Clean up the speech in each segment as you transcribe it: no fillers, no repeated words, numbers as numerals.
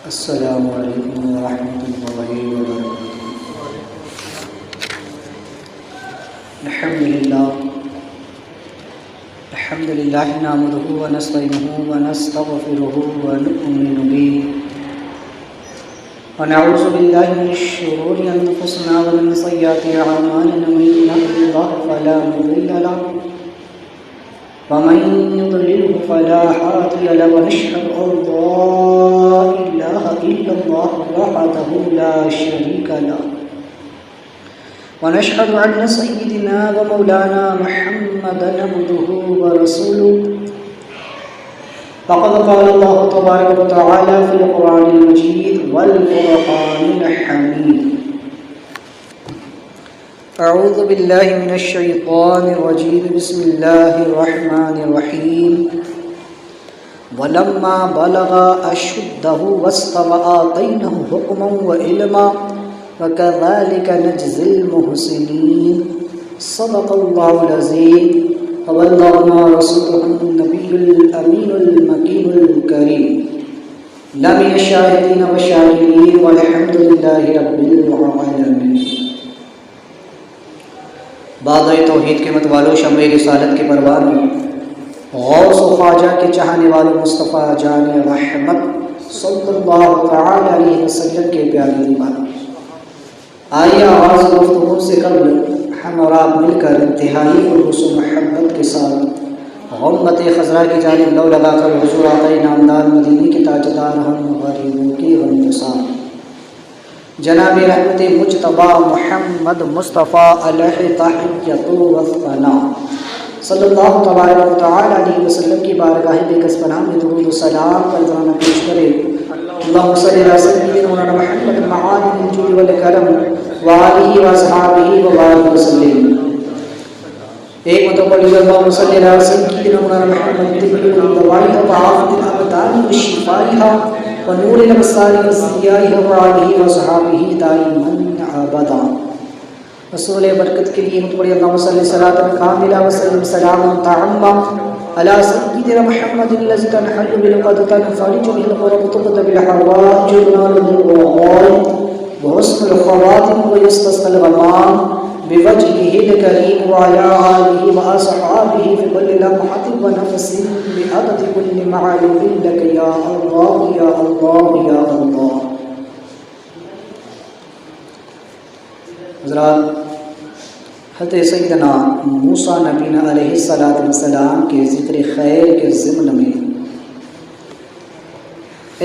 السلام علیکم ورحمۃ اللہ وبرکاتہ۔ الحمد للہ نحمدہ ونستعینہ ونستغفرہ ونؤمن بہ ونعوذ باللہ من شرور انفسنا ومن سیئات اعمالنا، من یهده اللہ فلا مضل له ومن يضلله فلا هادي له، ونشهد أن لا إله إلا الله وحده لا شريك له، ونشهد أن سيدنا ومولانا محمدا عبده ورسوله، فقد قال الله تبارك وتعالى في القرآن المجيد والفرقان الحميد: اعوذ باللہ من الشیطان الرجیم، بسم اللہ الرحمن الرحیم۔ ولما بلغ اشدہ واستوى آتینہ حکما وعلما وکذلک نجزی المحسنین۔ صدق اللہ العظیم وبلغنا رسولہ النبی الامین المکین الکریم۔ لمن الشاہدین والشاکرین والحمد للہ رب العالمین۔ بادۂ توحید کے مت والو، شمع رسالت کے پروانوں، غوث و خواجہ کے چاہنے والوں، مصطفیٰ جان رحمت صلی اللہ تعالی علیہ وسلم کے پیارے دیوانوں، آئیے آواز و گفتگو سے قبل ہم اور آپ مل کر انتہائی خلوص و محبت کے ساتھ غمت خضرا کی جانب لو لگا کر حضور آقا نامدار مدینے کے تاجدار ہم غریبوں کی غم جناب رحمت مجتبی محمد مصطفیٰ علیہ تحیۃ و ثنا صلی اللہ تبارک و تعالی علیہ وسلم کی بارگاہ بے کس پناہ میں درود و سلام کا نذرانہ پیش کرے۔ اللہم صلی علی سیدنا مولانا محمد معادن الجود والکرم وآلہ واصحابہ وبارک وسلم۔ ایک مرتبہ اللہم صلی علی سیدنا مولانا محمد طب الدوائہ وعافیۃ الابدان وشفائہا ونور الابصار وضیائہ وآلہ وصحابہ دائما ابدا۔ رسول برکت کے لیے متبڑی اللہم صلی صلاۃ کاملہ وسلم سلاما تعما علی سیدنا محمد الذی تنحل بالعقد تنفرج به الكرب تقضى بالحوائج وينال بالغائب وحسن الخواتم ويستسقى الغمام بوجهه الكريم وعلى آله وأصحابه في كل لمحة ونفس بعدد كل معلوم لك يا الله يا الله يا الله۔ حضرات، حضرت سیدنا موسیٰ نبینا علیہ السلام کے ذکر خیر کے ضمن میں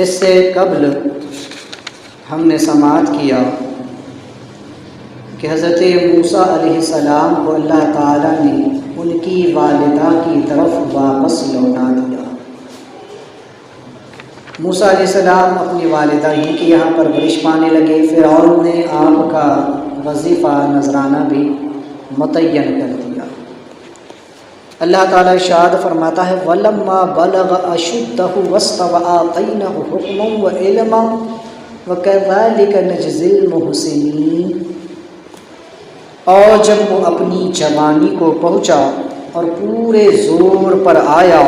اس سے قبل ہم نے سماعت کیا کہ حضرت موسیٰ علیہ السلام کو اللہ تعالیٰ نے ان کی والدہ کی طرف واپس لوٹا دیا۔ موسیٰ علیہ السلام اپنی والدہ ہی کے یہاں پرورش پانے لگے۔ فرعون نے آپ کا وظیفہ نذرانہ بھی متعین کر دیا۔ اللہ تعالیٰ ارشاد فرماتا ہے: وَلَمَّا بَلَغَ أَشُدَّهُ وَاسْتَوَى آتَيْنَاهُ حُكْمًا وَعِلْمًا وَكَذَلِكَ نَجْزِي الْمُحْسِنِينَ۔ اور جب وہ اپنی جوانی کو پہنچا اور پورے زور پر آیا،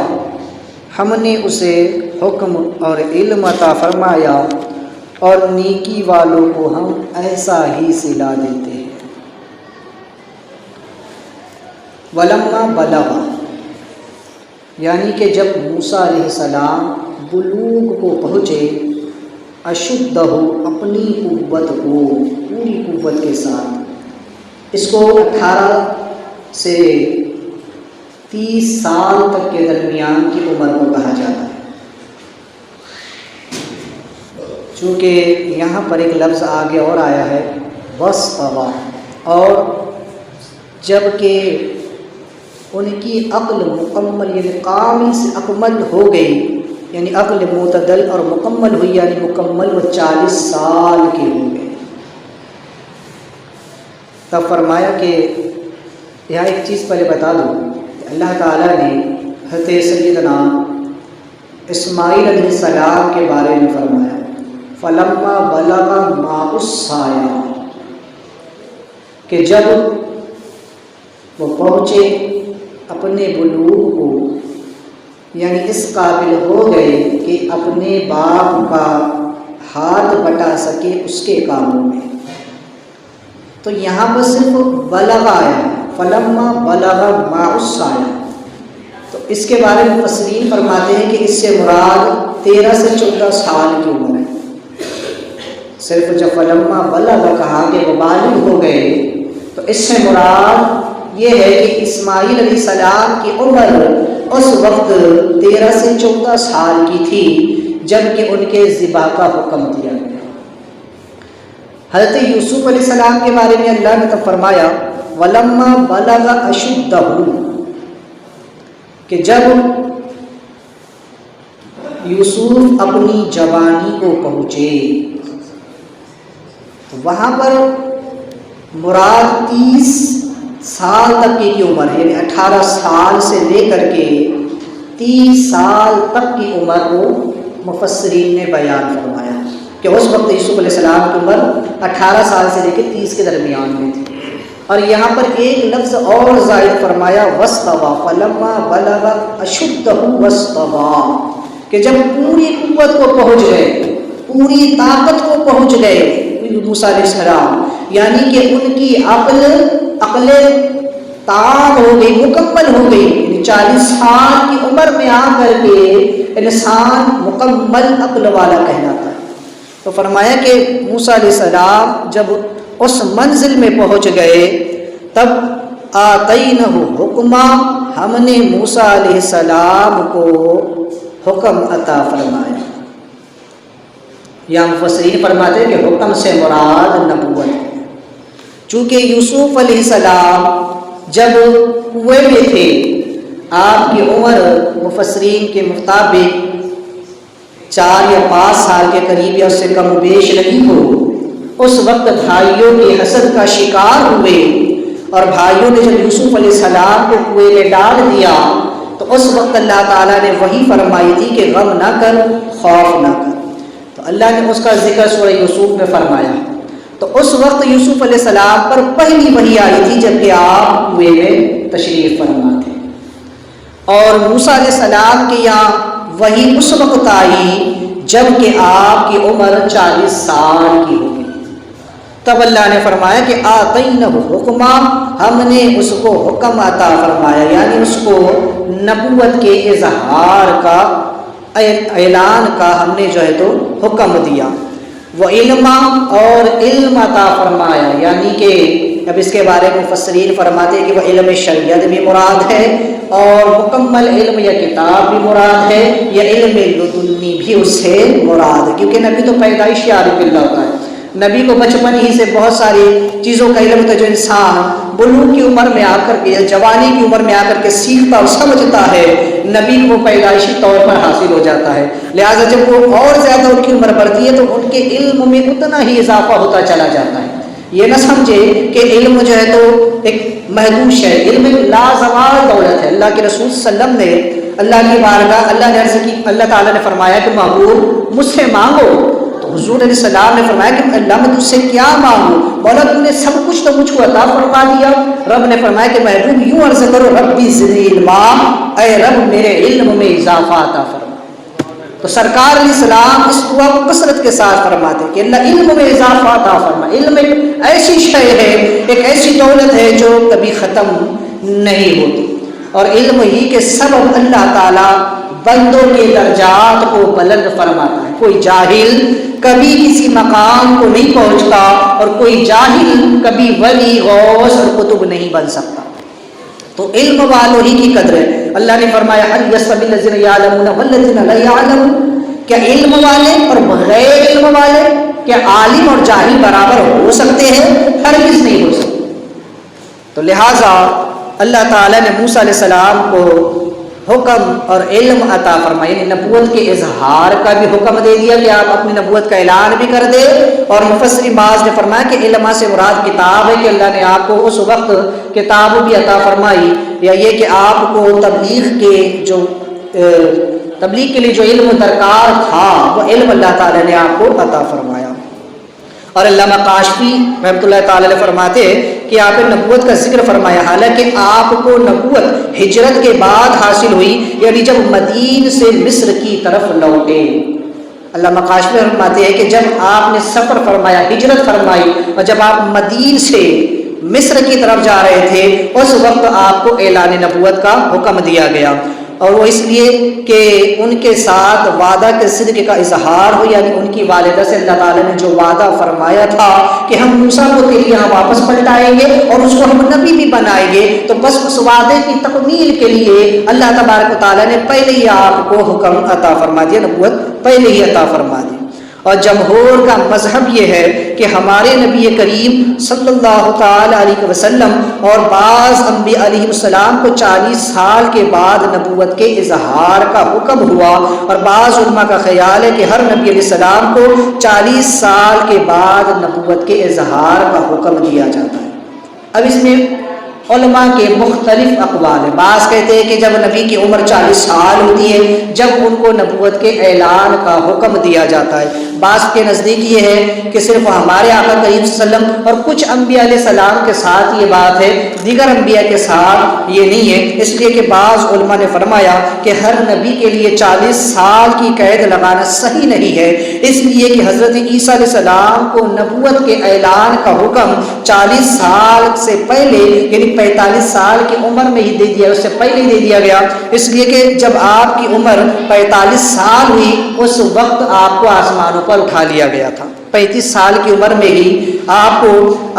ہم نے اسے حکم اور علم عطا فرمایا، اور نیکی والوں کو ہم ایسا ہی صلہ دیتے ہیں۔ ولما بلغ، یعنی کہ جب موسیٰ علیہ السلام بلوغ کو پہنچے، اشدہ، اپنی قوت کو، پوری قوت کے ساتھ، اس کو 18 سے 30 سال تک کے درمیان کی عمر کو کہا جاتا ہے۔ چونکہ یہاں پر ایک لفظ آگے اور آیا ہے وَاسْتَوَى، اور جب کہ ان کی عقل مکمل، یعنی کامل سے اکمل ہو گئی، یعنی عقل معتدل اور مکمل ہوئی، یعنی مکمل وہ 40 سال کے ہو گئے، تب فرمایا کہ یہاں ایک چیز پہلے بتا دوں کہ اللہ تعالیٰ نے حضرت سیدنا اسماعیل علیہ السلام کے بارے میں فرمایا فَلَمَّا بَلَغَ مَاءُ السَّعْيَا، کہ جب وہ پہنچے اپنے بلوغ کو، یعنی اس قابل ہو گئے کہ اپنے باپ کا ہاتھ بٹا سکے اس کے کاموں میں۔ تو یہاں پر صرف بلغ آیا، فلما بلغ معه السعی، تو اس کے بارے میں مفسرین فرماتے ہیں کہ اس سے مراد 13 سے 14 سال کی عمر ہے۔ صرف جب فلما بلغ کہا کہ وہ بالغ ہو گئے، تو اس سے مراد یہ ہے کہ اسماعیل علیہ السلام کی عمر اس وقت 13 سے 14 سال کی تھی جب کہ ان کے ذبح کا حکم دیا گیا۔ حضرت یوسف علیہ السلام کے بارے میں اللہ نے تب فرمایا وَلَمَّا بَلَغَ أَشُدَّهُ، کہ جب یوسف اپنی جوانی کو پہنچے، تو وہاں پر مراد 30 سال تک کی عمر ہے، یعنی 18 سال سے لے کر کے 30 سال تک کی عمر کو مفسرین نے بیان فرمایا کہ اس وقت یوسف علیہ السلام کی عمر 18 سال سے لے کے 30 کے درمیان میں تھی۔ اور یہاں پر ایک لفظ اور زائد فرمایا وَاسْتَوَىٰ فَلَمَّا بَلَغَ أَشُدَّهُ وَاسْتَوَىٰ، کہ جب پوری قوت کو پہنچ گئے، پوری طاقت کو پہنچ گئے موسیٰ علیہ السلام، یعنی کہ ان کی عقل تام ہو گئی، مکمل ہو گئی، یعنی 40 سال کی عمر میں آ کر کے انسان مکمل عقل والا کہلاتا ہے۔ تو فرمایا کہ موسیٰ علیہ السلام جب اس منزل میں پہنچ گئے، تب آتینہ حکما، ہم نے موسیٰ علیہ السلام کو حکم عطا فرمایا۔ یا مفسرین فرماتے ہیں کہ حکم سے مراد نبوت ہے، چونکہ یوسف علیہ السلام جب کنویں میں تھے، آپ کی عمر مفسرین کے مطابق 4 یا 5 سال کے قریب یا اس سے کم بیش نہیں ہو، اس وقت بھائیوں کے حسد کا شکار ہوئے، اور بھائیوں نے جب یوسف علیہ السلام کو کنویں میں ڈال دیا، تو اس وقت اللہ تعالیٰ نے وہی فرمائی تھی کہ غم نہ کر، خوف نہ کر۔ تو اللہ نے اس کا ذکر سورہ یوسف میں فرمایا۔ تو اس وقت یوسف علیہ السلام پر پہلی وحی آئی تھی جبکہ آپ کنویں میں تشریف فرما تھے، اور موسیٰ علیہ السلام کے یہاں وحی اس وقت آئی جب کہ آپ کی عمر 40 سال کی ہو گئی۔ تب اللہ نے فرمایا کہ آتینہ حکما، ہم نے اس کو حکم عطا فرمایا، یعنی اس کو نبوت کے اظہار کا، اعلان کا ہم نے جو ہے تو حکم دیا۔ وہ علم، اور علم عطا فرمایا، یعنی کہ اب اس کے بارے میں مفسرین فرماتے ہیں کہ وہ علم شریعت بھی مراد ہے، اور مکمل علم یا کتاب بھی مراد ہے، یا علم لدنی بھی اس سے مراد ہے، کیونکہ نبی تو پیدائشی عارف اللہ ہوتا ہے، نبی کو بچپن ہی سے بہت ساری چیزوں کا علم ہوتا ہے جو انسان بلوغ کی عمر میں آ کر کے، جوانی کی عمر میں آ کر کے سیکھتا اور سمجھتا ہے، نبی کو پیدائشی طور پر حاصل ہو جاتا ہے۔ لہٰذا جب وہ اور زیادہ ان کی عمر بڑھتی ہے تو ان کے علم میں اتنا ہی اضافہ ہوتا چلا جاتا ہے۔ یہ نہ سمجھے کہ علم جو ہے تو ایک محدود ہے، علم ایک لازوال دولت ہے۔ اللہ کے رسول صلی اللہ علیہ وسلم نے اللہ کی بارگاہ، اللہ نے عرض کی، اللہ تعالیٰ نے فرمایا کہ محبوب مجھ سے مانگو، تو حضور علیہ السلام نے فرمایا کہ اللہ میں تجھ سے کیا مانگوں، مولا تم نے سب کچھ تو مجھ کو عطا فرما دیا۔ رب نے فرمایا کہ محبوب یوں عرض کرو ربی زدنی علما، اے رب میرے علم میں اضافہ عطا فرما۔ تو سرکار علیہ السلام اس دعا کو کثرت کے ساتھ فرماتے کہ اللہ علم میں اضافہ عطا فرما۔ علم ایک ایسی شے ہے، ایک ایسی دولت ہے جو کبھی ختم نہیں ہوتی، اور علم ہی کے سبب اللہ تعالیٰ بندوں کے درجات کو بلند فرماتا ہے۔ کوئی جاہل کبھی کسی مقام کو نہیں پہنچتا، اور کوئی جاہل کبھی ولی، غوث اور قطب نہیں بن سکتا۔ تو علم والوں ہی کی قدر ہے۔ اللہ نے فرمایا هل يستوي الذين يعلمون والذين لا يعلمون، کیا علم والے اور بغیر علم والے، کیا عالم اور جاہل برابر ہو سکتے ہیں؟ ہرگز نہیں ہو سکتے۔ تو لہٰذا اللہ تعالیٰ نے موسیٰ علیہ السلام کو حکم اور علم عطا فرمایا، یعنی نبوت کے اظہار کا بھی حکم دے دیا کہ آپ اپنی نبوت کا اعلان بھی کر دیں، اور مفسرین بعض نے فرمایا کہ علم سے مراد کتاب ہے، کہ اللہ نے آپ کو اس وقت کتاب بھی عطا فرمائی، یا یہ کہ آپ کو تبلیغ کے لیے جو علم درکار تھا وہ علم اللہ تعالیٰ نے آپ کو عطا فرمایا۔ اور علامہ کاشفی رحمۃ اللہ تعالی علیہ فرماتے کہ آپ نے نبوت کا ذکر فرمایا، حالانکہ آپ کو نبوت ہجرت کے بعد حاصل ہوئی، یعنی جب مدین سے مصر کی طرف لوٹے، علامہ کاشمی فرماتے ہیں کہ جب آپ نے سفر فرمایا، ہجرت فرمائی، اور جب آپ مدین سے مصر کی طرف جا رہے تھے، اس وقت آپ کو اعلان نبوت کا حکم دیا گیا، اور وہ اس لیے کہ ان کے ساتھ وعدہ کے صدق کا اظہار ہو، یعنی ان کی والدہ سے اللہ تعالیٰ نے جو وعدہ فرمایا تھا کہ ہم موسیٰ کو تیرے یہاں واپس پلٹائیں گے اور اس کو ہم نبی بھی بنائیں گے، تو بس اس وعدے کی تکمیل کے لیے اللہ تبارک و تعالیٰ نے پہلے ہی آپ کو حکم عطا فرما دیا، نبوت پہلے ہی عطا فرما دی۔ اور جمہور کا مذہب یہ ہے کہ ہمارے نبی کریم صلی اللہ تعالی علیہ وسلم اور بعض انبیاء علیہ السلام کو 40 سال کے بعد نبوت کے اظہار کا حکم ہوا، اور بعض علماء کا خیال ہے کہ ہر نبی علیہ السلام کو 40 سال کے بعد نبوت کے اظہار کا حکم دیا جاتا ہے۔ اب اس میں علماء کے مختلف اقوال ہیں۔ بعض کہتے ہیں کہ جب نبی کی عمر 40 سال ہوتی ہے جب ان کو نبوت کے اعلان کا حکم دیا جاتا ہے۔ بعض کے نزدیک یہ ہے کہ صرف ہمارے آقا کریم صلی اللہ علیہ وسلم اور کچھ انبیاء علیہ السلام کے ساتھ یہ بات ہے، دیگر انبیاء کے ساتھ یہ نہیں ہے، اس لیے کہ بعض علماء نے فرمایا کہ ہر نبی کے لیے 40 سال کی قید لگانا صحیح نہیں ہے، اس لیے کہ حضرت عیسیٰ علیہ السلام کو نبوت کے اعلان کا حکم 40 سال سے پہلے یعنی 45 سال کی عمر میں ہی دے دیا، اس سے پہلے ہی دے دیا گیا، اس لیے کہ جب آپ کی عمر 45 سال ہوئی اس وقت آپ کو آسمانوں پر اٹھا لیا گیا تھا۔ 35 سال کی عمر میں ہی آپ کو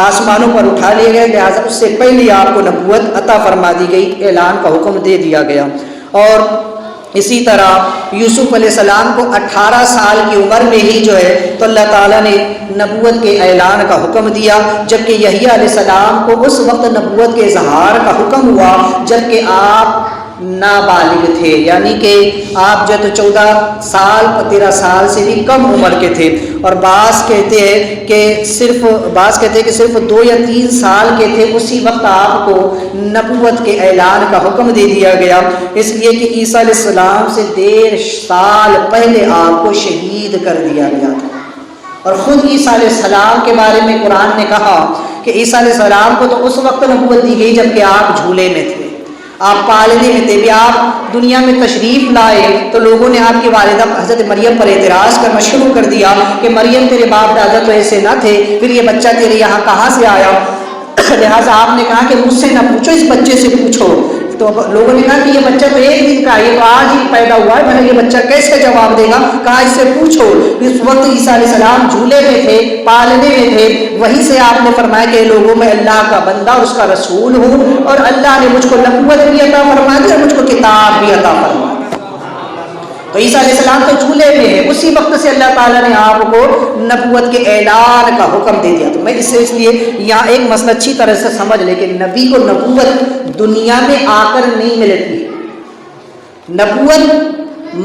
آسمانوں پر اٹھا لیا گیا، لہٰذا اس سے پہلے آپ کو نبوت عطا فرما دی گئی، اعلان کا حکم دے دیا گیا۔ اور اسی طرح یوسف علیہ السلام کو 18 سال کی عمر میں ہی جو ہے تو اللہ تعالیٰ نے نبوت کے اعلان کا حکم دیا، جبکہ یحییٰ علیہ السلام کو اس وقت نبوت کے اظہار کا حکم ہوا جبکہ آپ نابالغ تھے، یعنی کہ آپ جو تو 14 سال 13 سال سے بھی کم عمر کے تھے، اور بعض کہتے ہیں کہ صرف 2 یا 3 سال کے تھے، اسی وقت آپ کو نبوت کے اعلان کا حکم دے دیا گیا، اس لیے کہ عیسیٰ علیہ السلام سے 1.5 سال پہلے آپ کو شہید کر دیا گیا تھا۔ اور خود عیسیٰ علیہ السلام کے بارے میں قرآن نے کہا کہ عیسیٰ علیہ السلام کو تو اس وقت نبوت دی گئی جبکہ آپ جھولے میں تھے، آپ پالنے میں تھے، بھی آپ دنیا میں تشریف لائے تو لوگوں نے آپ کی والدہ حضرت مریم پر اعتراض کرنا شروع کر دیا کہ مریم تیرے باپ دادا تو ایسے نہ تھے، پھر یہ بچہ تیرے یہاں کہاں سے آیا؟ لہٰذا آپ نے کہا کہ مجھ سے نہ پوچھو، اس بچے سے پوچھو۔ تو لوگوں نے کہا کہ یہ بچہ تو 1 دن کا ہے، یہ تو آج ہی پیدا ہوا ہے، بھلا یہ بچہ کیسے جواب دے گا؟ کہا اس سے پوچھو۔ اس وقت عیسیٰ علیہ السلام جھولے میں تھے، پالنے میں تھے، وہیں سے آپ نے فرمایا کہ لوگوں میں اللہ کا بندہ اور اس کا رسول ہوں، اور اللہ نے مجھ کو نبوت بھی عطا فرما دی اور مجھ کو کتاب بھی عطا فرما دی۔ تو عیسیٰ علیہ السلام تو جھولے میں ہے، اسی وقت سے اللہ تعالیٰ نے آپ کو نبوت کے اعلان کا حکم دے دیا۔ تو میں اس لیے یہاں ایک مسئلہ اچھی طرح سے سمجھ لے کہ نبی کو نبوت دنیا میں آ کر نہیں ملتی، نبوت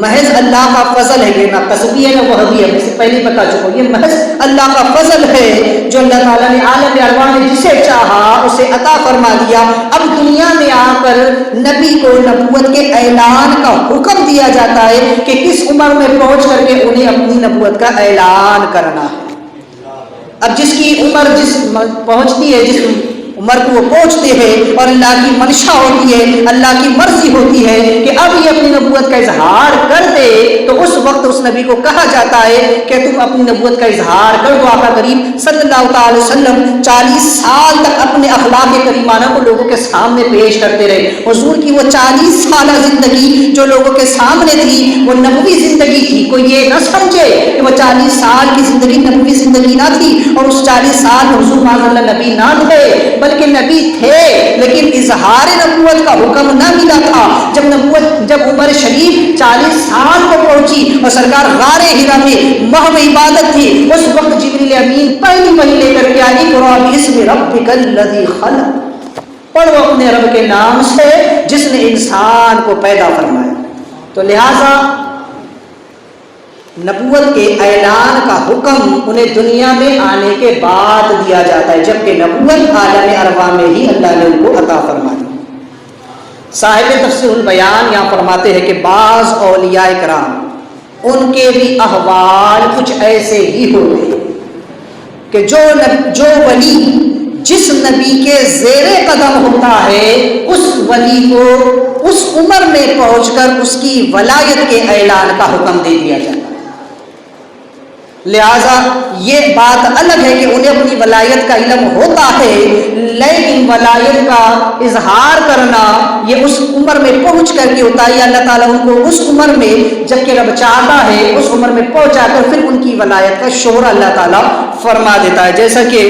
محض اللہ کا فضل ہے، یہ نہ قصبی ہے نہ وہبی ہے، میں سے پہلے بتا چکا ہوں، یہ محض اللہ کا فضل ہے جو اللہ تعالیٰ نے عالم ارواح نے جسے چاہا اسے عطا فرما دیا۔ اب دنیا میں آ کر نبی کو نبوت کے اعلان کا حکم دیا جاتا ہے کہ کس عمر میں پہنچ کر کے انہیں اپنی نبوت کا اعلان کرنا ہے۔ اب جس کی عمر پہنچتی ہے، جس عمر کو وہ پہنچتے ہیں اور اللہ کی منشا ہوتی ہے، اللہ کی مرضی ہوتی ہے کہ اب یہ اپنی نبوت کا اظہار کر دے، تو اس وقت اس نبی کو کہا جاتا ہے کہ تم اپنی نبوت کا اظہار کر دو۔ آقا کریم صلی اللہ تعالی وسلم 40 سال تک اپنے اخلاق کریمانہ کو لوگوں کے سامنے پیش کرتے رہے۔ حضور کی وہ 40 سالہ زندگی جو لوگوں کے سامنے تھی وہ نبوی زندگی تھی، کوئی یہ نہ سمجھے کہ وہ 40 سال کی زندگی نبوی زندگی نہ تھی، اور اس 40 سال میں حضور معاذ اللہ نبی نہ تھے بلکہ نبی تھے، لیکن اظہار نبوت کا حکم نہ ملا تھا۔ جب عمر شریف 40 سال کو پہنچی اور سرکار غار حرا میں محو عبادت تھی، اس وقت جبریل امین پہلی وحی لے کر کے آئی، اقرأ باسم ربک الذی خلق، پڑھو اپنے رب کے نام سے جس نے انسان کو پیدا فرمایا۔ تو لہذا نبوت کے اعلان کا حکم انہیں دنیا میں آنے کے بعد دیا جاتا ہے، جبکہ نبوت عالم ارواح میں ہی اللہ نے ان کو عطا فرما دی۔ صاحب تفسیر البیان یہاں فرماتے ہیں کہ بعض اولیاء کرام ان کے بھی احوال کچھ ایسے ہی ہوتے ہیں کہ جو ولی جس نبی کے زیر قدم ہوتا ہے اس ولی کو اس عمر میں پہنچ کر اس کی ولایت کے اعلان کا حکم دے دیا جاتا ہے۔ لہٰذا یہ بات الگ ہے کہ انہیں اپنی ولایت کا علم ہوتا ہے، لیکن ولایت کا اظہار کرنا یہ اس عمر میں پہنچ کر کے ہوتا ہے۔ اللہ تعالیٰ ان کو اس عمر میں جب کہ رب چاہتا ہے اس عمر میں پہنچا کر پھر ان کی ولایت کا شہرہ اللہ تعالیٰ فرما دیتا ہے۔ جیسا کہ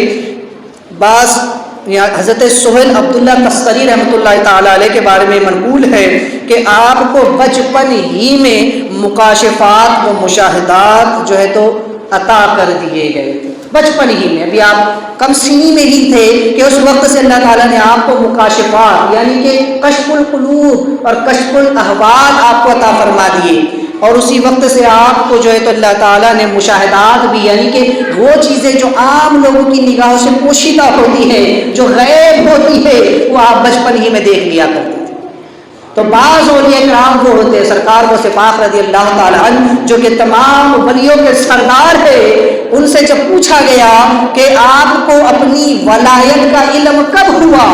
بعض حضرت سہیل عبداللہ تستری رحمۃ اللہ تعالیٰ علیہ کے بارے میں منقول ہے کہ آپ کو بچپن ہی میں مکاشفات و مشاہدات جو ہے تو عطا کر دیے گئے تھے، بچپن ہی میں، ابھی آپ کم سنی میں ہی تھے کہ اس وقت سے اللہ تعالیٰ نے آپ کو مکاشفات یعنی کہ کشف القلوب اور کشف الاحوال آپ کو عطا فرما دیے، اور اسی وقت سے آپ کو جو ہے تو اللہ تعالیٰ نے مشاہدات بھی یعنی کہ وہ چیزیں جو عام لوگوں کی نگاہوں سے پوشیدہ ہوتی ہے، جو غیب ہوتی ہے، وہ آپ بچپن ہی میں دیکھ لیا کرتے تھے۔ تو بعض اولیاء کرام وہ ہوتے ہیں، سرکار غوث پاک رضی اللہ تعالیٰ عنہ جو کہ تمام ولیوں کے سردار ہے، ان سے جب پوچھا گیا کہ آپ کو اپنی ولایت کا علم کب ہوا،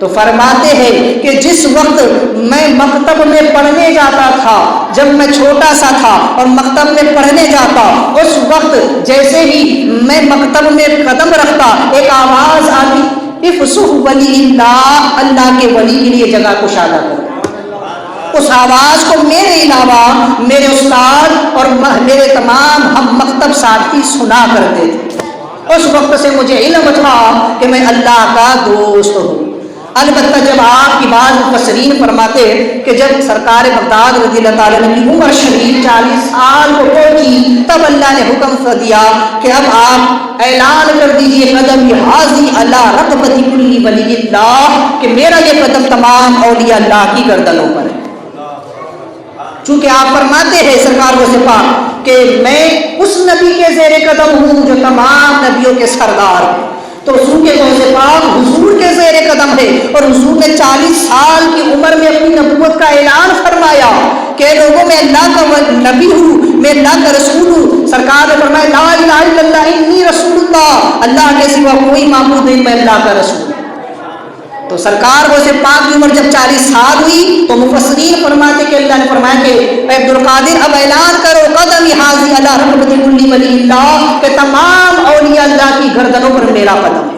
تو فرماتے ہیں کہ جس وقت میں مکتب میں پڑھنے جاتا تھا، جب میں چھوٹا سا تھا اور مکتب میں پڑھنے جاتا، اس وقت جیسے ہی میں مکتب میں قدم رکھتا ایک آواز آتی، افسح ولی اللہ، اللہ کے ولی کے لیے جگہ کشادہ کرو۔ اس آواز کو میرے علاوہ میرے استاد اور میرے تمام ہم مکتب ساتھی سنا کرتے تھے۔ اس وقت سے مجھے علم تھا کہ میں اللہ کا دوست ہوں۔ البتہ جب آپ کی بعض مفسرین فرماتے کہ جب سرکار بغداد رضی اللہ تعالیٰ عنہ کی عمر شریف 40 سال کو پہنچی، تب اللہ نے حکم دیا کہ اب آپ اعلان کر دیجئے قدم حاضی علی رقبۃ کل ولی اللہ، کہ میرا یہ قدم تمام اولیاء اللہ کی گردنوں پر ہے۔ چونکہ آپ فرماتے ہیں سرکار غوث پاک کہ میں اس نبی کے زیر قدم ہوں جو تمام نبیوں کے سردار ہیں، تو حضور کے غوث پاک حضور کے زیر قدم ہے، اور حضور نے 40 سال کی عمر میں اپنی نبوت کا اعلان فرمایا کہ لوگوں میں اللہ کا نبی ہوں، میں اللہ کا رسول ہوں۔ سرکار نے فرمایا لا الہ الا اللہ انی رسول اللہ، اللہ کے سوا کوئی معبود نہیں، میں اللہ کا رسول ہوں۔ تو سرکار غوث پاک کی عمر جب 40 سال ہوئی تو مفسرین فرماتے کہ اللہ نے فرمایا کہ اے عبد القادر اب اعلان کرو قدم حاضی علی رقبۃ کل ولی اللہ، کہ تمام اولیاء اللہ کی گردنوں پر میرا قدم ہے۔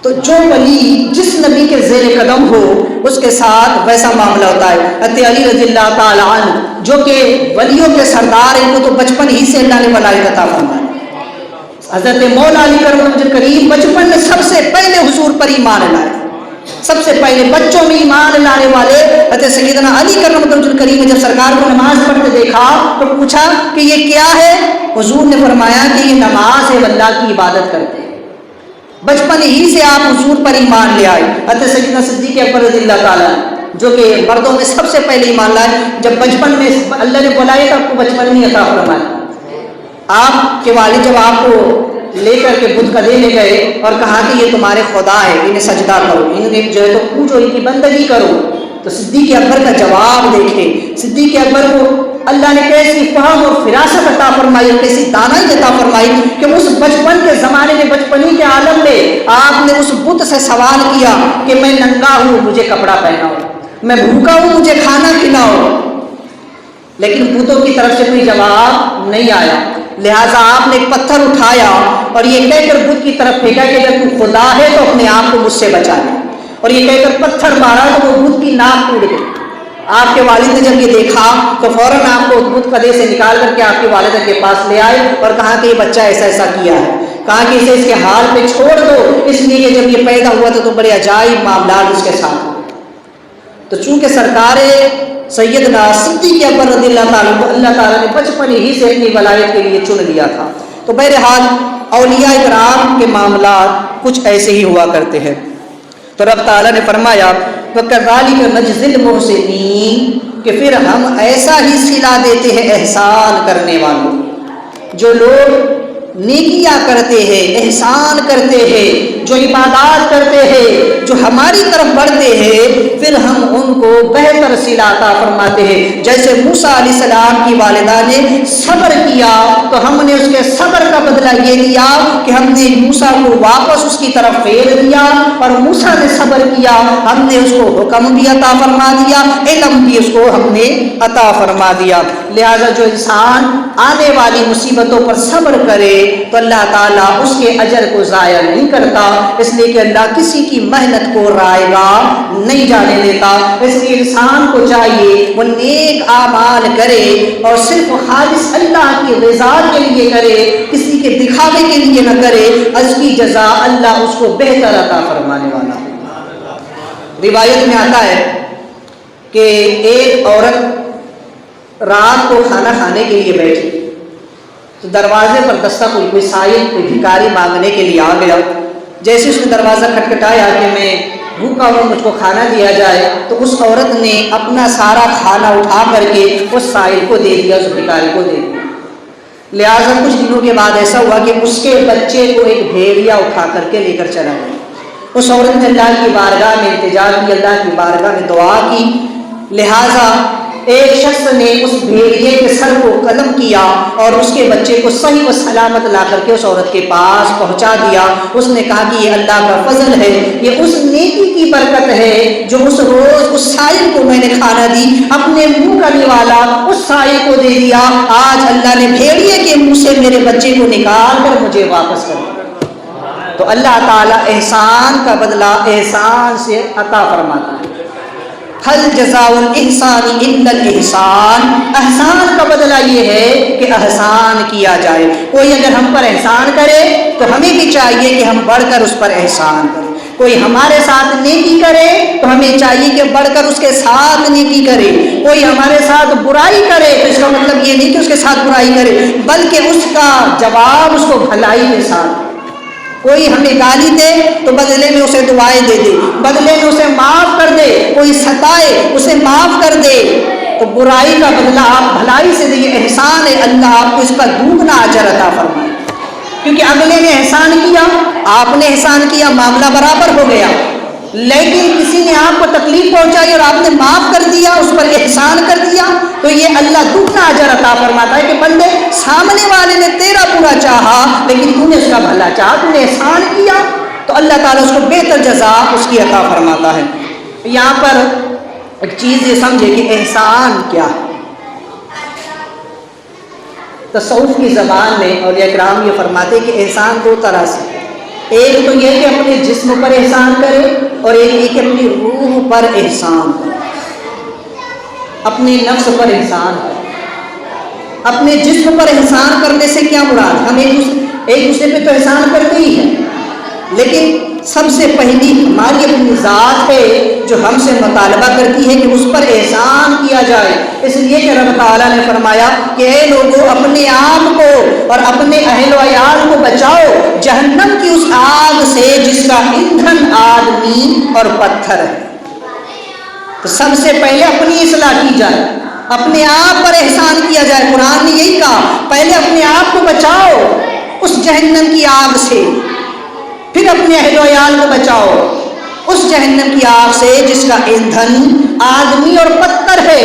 تو جو ولی جس نبی کے زیر قدم ہو اس کے ساتھ ویسا معاملہ ہوتا ہے۔ حضرت علی رضی اللہ تعالیٰ عنہ جو کہ ولیوں کے سردار ہیں، ان کو تو بچپن ہی سے اللہ نے ولایت عطا فرمائی۔ حضرت مولا علی کرم اللہ کریم بچپن میں سب سے پہلے حضور پر ایمان لائے، سب سے پہلے بچوں میں ایمان لانے والے حضرت سیدنا علی کرم اللہ کریم نے جب سرکار کو نماز پڑھتے دیکھا تو پوچھا کہ یہ کیا ہے؟ حضور نے فرمایا کہ یہ نماز ہے، اللہ کی عبادت کرتے ہیں۔ بچپن ہی سے آپ حضور پر ایمان لے آئے۔ حضرت سیدنا صدیق اکبر رضی اللہ تعالیٰ جو کہ مردوں میں سب سے پہلے ایمان لائے، جب بچپن میں اللہ نے بلایا تو آپ کو بچپن میں عطا فرمایا۔ آپ کے والد جب آپ کو لے کر کے بت کا دینے گئے اور کہا کہ یہ تمہارے خدا ہے، انہیں سجدہ کرو، انہیں جو ہے تو پوجو، ان کی بندگی کرو، تو صدیق اکبر کا جواب دیکھیں۔ صدیق اکبر کو اللہ نے کیسی فہم اور فراست عطا فرمائی اور کیسی دانائی عطا فرمائی کہ اس بچپن کے زمانے میں، بچپنی کے عالم میں آپ نے اس بت سے سوال کیا کہ میں ننگا ہوں، مجھے کپڑا پہناؤ، میں بھوکا ہوں، مجھے کھانا کھلاؤ، لیکن بتوں کی طرف سے کوئی جواب نہیں آیا۔ لہٰذا آپ نے ایک پتھر اٹھایا اور یہ کہہ کر بت کی طرف پھینکا کہ اگر تو خدا ہے تو اپنے آپ کو مجھ سے بچا لے، اور یہ کہہ کر پتھر مارا تو وہ بت کی ناک ٹوٹ گئی۔ آپ کے والد نے جب یہ دیکھا تو فوراً آپ کو بت قدے سے نکال کر کے آپ کی والدہ کے پاس لے آئے اور کہا کہ یہ بچہ ایسا ایسا کیا ہے، کہا کہ اسے اس کے حال پہ چھوڑ دو، اس لیے کہ جب یہ پیدا ہوا تو بڑے عجائب معاملات اس کے ساتھ ہوئے۔ تو چونکہ سرکار سیدنا صدیق اکبر رضی اللہ تعالیٰ کو اللہ تعالیٰ نے بچپن ہی سے اپنی ولایت کے لیے چن لیا تھا۔ تو بہرحال اولیاء کرام کے معاملات کچھ ایسے ہی ہوا کرتے ہیں۔ تو رب تعالیٰ نے فرمایا وَكَذَلِكَ نَجْزِي الْمُحْسِنِينَ، کہ پھر ہم ایسا ہی صلہ دیتے ہیں احسان کرنے والوں، جو لوگ نیکیاں کرتے ہیں، احسان کرتے ہیں، جو عبادات کرتے ہیں، جو ہماری طرف بڑھتے ہیں، پھر ہم ان کو بہتر صلہ عطا فرماتے ہیں۔ جیسے موسیٰ علیہ السلام کی والدہ نے صبر کیا تو ہم نے اس کے صبر کا بدلہ یہ لیا کہ ہم نے موسیٰ کو واپس اس کی طرف پھیر دیا، اور موسیٰ نے صبر کیا، ہم نے اس کو حکم بھی عطا فرما دیا، علم بھی اس کو ہم نے عطا فرما دیا۔ لہٰذا جو انسان آنے والی مصیبتوں پر صبر کرے تو اللہ تعالیٰ اس کے اجر کو ضائع نہیں کرتا، اس لیے کہ اللہ کسی کی محنت کو رائے گا نہیں جانے دیتا۔ اس لیے انسان کو چاہیے وہ نیک اعمال کرے اور صرف خالص اللہ کی رضا کے لیے کرے، کسی کے دکھاوے کے لیے نہ کرے، اس کی جزا اللہ اس کو بہتر عطا فرمانے والا ہے۔ روایت میں آتا ہے کہ ایک عورت رات کو کھانا کھانے کے لیے بیٹھی تو دروازے پر دستک ہوئی، کوئی سائل کوئی بھکاری مانگنے کے لیے آ گیا۔ جیسے اس نے دروازہ کھٹکھٹایا کہ میں بھوکا ہوں، مجھ کو کھانا دیا جائے، تو اس عورت نے اپنا سارا کھانا اٹھا کر کے اس سائل کو دے دیا، اس بھکاری کو دے دیا۔ لہٰذا کچھ دنوں کے بعد ایسا ہوا کہ اس کے بچے کو ایک بھیڑیا اٹھا کر کے لے کر چلا گیا۔ اس عورت نے اللہ کی بارگاہ میں التجا کی، اللہ کی بارگاہ میں دعا کی۔ لہٰذا ایک شخص نے اس بھیڑیے کے سر کو قلم کیا اور اس کے بچے کو صحیح و سلامت لا کر کے اس عورت کے پاس پہنچا دیا۔ اس نے کہا کہ یہ اللہ کا فضل ہے، یہ اس نیکی کی برکت ہے جو اس روز اس سائل کو میں نے کھانا دی، اپنے منہ کا نوالا اس سائل کو دے دیا، آج اللہ نے بھیڑیے کے منہ سے میرے بچے کو نکال کر مجھے واپس کر دیا۔ تو اللہ تعالیٰ احسان کا بدلہ احسان سے عطا فرماتا ہے۔ حل جزاء الاحسان الا الاحسان، احسان کا بدلہ یہ ہے کہ احسان کیا جائے۔ کوئی اگر ہم پر احسان کرے تو ہمیں بھی چاہیے کہ ہم بڑھ کر اس پر احسان کریں۔ کوئی ہمارے ساتھ نیکی کرے تو ہمیں چاہیے کہ بڑھ کر اس کے ساتھ نیکی کرے۔ کوئی ہمارے ساتھ برائی کرے تو اس کا مطلب یہ نہیں کہ اس کے ساتھ برائی کرے، بلکہ اس کا جواب اس کو بھلائی کے ساتھ۔ کوئی ہمیں گالی دے تو بدلے میں اسے دعائیں دے دے، بدلے میں اسے معاف کر دے، کوئی ستائے اسے معاف کر دے، تو برائی کا بدلہ آپ بھلائی سے دیں، احسان ہے، اللہ آپ کو اس کا دوگنا اجر عطا فرمائے۔ کیونکہ اگلے نے احسان کیا، آپ نے احسان کیا، معاملہ برابر ہو گیا۔ لیکن کسی نے آپ کو تکلیف پہنچائی اور آپ نے معاف کر دیا، اس پر احسان کر دیا، تو یہ اللہ دوگنا اجر عطا فرماتا ہے کہ بندے سامنے والے نے تیرا برا چاہا لیکن تو نے اس کا بھلا چاہا، تو نے احسان کیا، تو اللہ تعالیٰ اس کو بہتر جزا اس کی عطا فرماتا ہے۔ یہاں پر ایک چیز یہ سمجھے کہ احسان کیا ہے۔ تصوف کی زبان میں اولیاء کرام یہ فرماتے کہ احسان دو طرح سے، ایک تو یہ کہ اپنے جسم پر احسان کرے اور ایک یہ کہ اپنی روح پر احسان کرے، اپنے نفس پر احسان کرے۔ اپنے جسم پر احسان کرنے سے کیا مراد؟ ہم ایک دوسرے پہ تو احسان کرتے ہی ہیں، لیکن سب سے پہلی ہماری اپنی ذات ہے جو ہم سے مطالبہ کرتی ہے کہ اس پر احسان کیا جائے۔ اس لیے کہ رب تعالیٰ نے فرمایا کہ اے لوگوں اپنے آپ کو اور اپنے اہل و عیال کو بچاؤ جہنم کی اس آگ سے جس کا ایندھن آدمی اور پتھر ہے۔ تو سب سے پہلے اپنی اصلاح کی جائے، اپنے آپ پر احسان کیا جائے۔ قرآن نے یہی کہا پہلے اپنے آپ کو بچاؤ اس جہنم کی آگ سے، پھر اپنے اہل و عیال کو بچاؤ اس جہنم کی آگ سے جس کا ایندھن آدمی اور پتھر ہے۔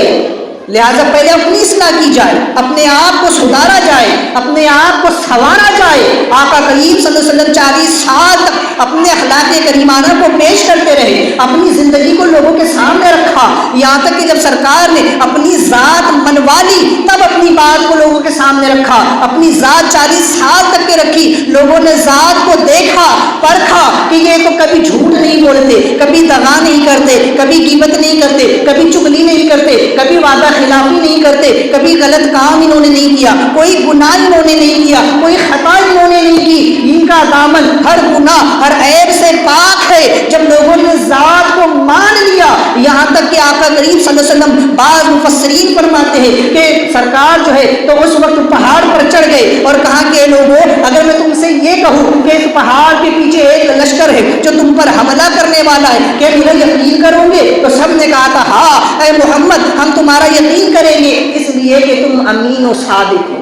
لہٰذا پہلے اپنی اصلاح کی جائے، اپنے آپ کو سدھارا جائے، اپنے آپ کو سنوارا جائے۔ آقا کریم صلی اللہ علیہ وسلم 40 سال تک اپنے اخلاق کریمانہ کو پیش کرتے رہے، اپنی زندگی کو لوگوں کے سامنے رکھا، یہاں تک کہ جب سرکار نے اپنی ذات منوا لی تب اپنی بات کو لوگوں کے سامنے رکھا۔ اپنی ذات 40 سال تک کے رکھی، لوگوں نے ذات کو دیکھا پرکھا کہ یہ تو کبھی جھوٹ نہیں بولتے، کبھی دغا نہیں کرتے، کبھی غیبت نہیں کرتے، کبھی چغلی نہیں کرتے، کبھی وعدہ خلافی نہیں کرتے، کبھی غلط کام انہوں نے نہیں کیا، کوئی گناہ انہوں نے نہیں کیا، کوئی خطا انہوں نے نہیں کی، ان کا دامن ہر گناہ ہر عیب سے پاک ہے۔ جب لوگوں نے ذات کو مان لیا، یہاں تک کہ آقا کریم صلی اللہ علیہ وسلم بعض مفسرین فرماتے ہیں کہ سرکار جو ہے تو اس وقت پہاڑ پر چڑھ گئے اور کہا کہ لوگوں اگر میں تم سے یہ کہوں کہ اس پہاڑ کے پیچھے ایک لشکر ہے جو تم پر حملہ کرنے والا ہے، کہ مجھے یقین کرو گے؟ تو سب نے کہا تھا ہاں اے محمد ہم تمہارا یقین کریں گے، اس لیے کہ تم امین و صادق ہو،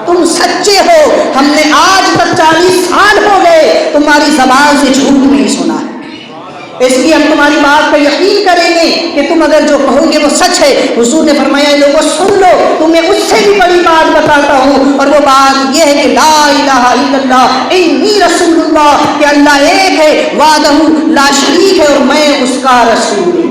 تم سچے ہو، ہم نے آج تک 40 سال ہو گئے تمہاری زبان سے جھوٹ نہیں سنا ہے۔ اس لیے ہم تمہاری بات پر یقین کریں گے کہ تم اگر جو کہو گے وہ سچ ہے۔ حضور نے فرمایا لوگوں سن لو، تمہیں اس سے بھی بڑی بات بتاتا ہوں، اور وہ بات یہ ہے کہ لا الہ الا اللہ انی رسول اللہ، کہ اللہ ایک ہے، وحدہ لا شریک ہے، اور میں اس کا رسول ہوں۔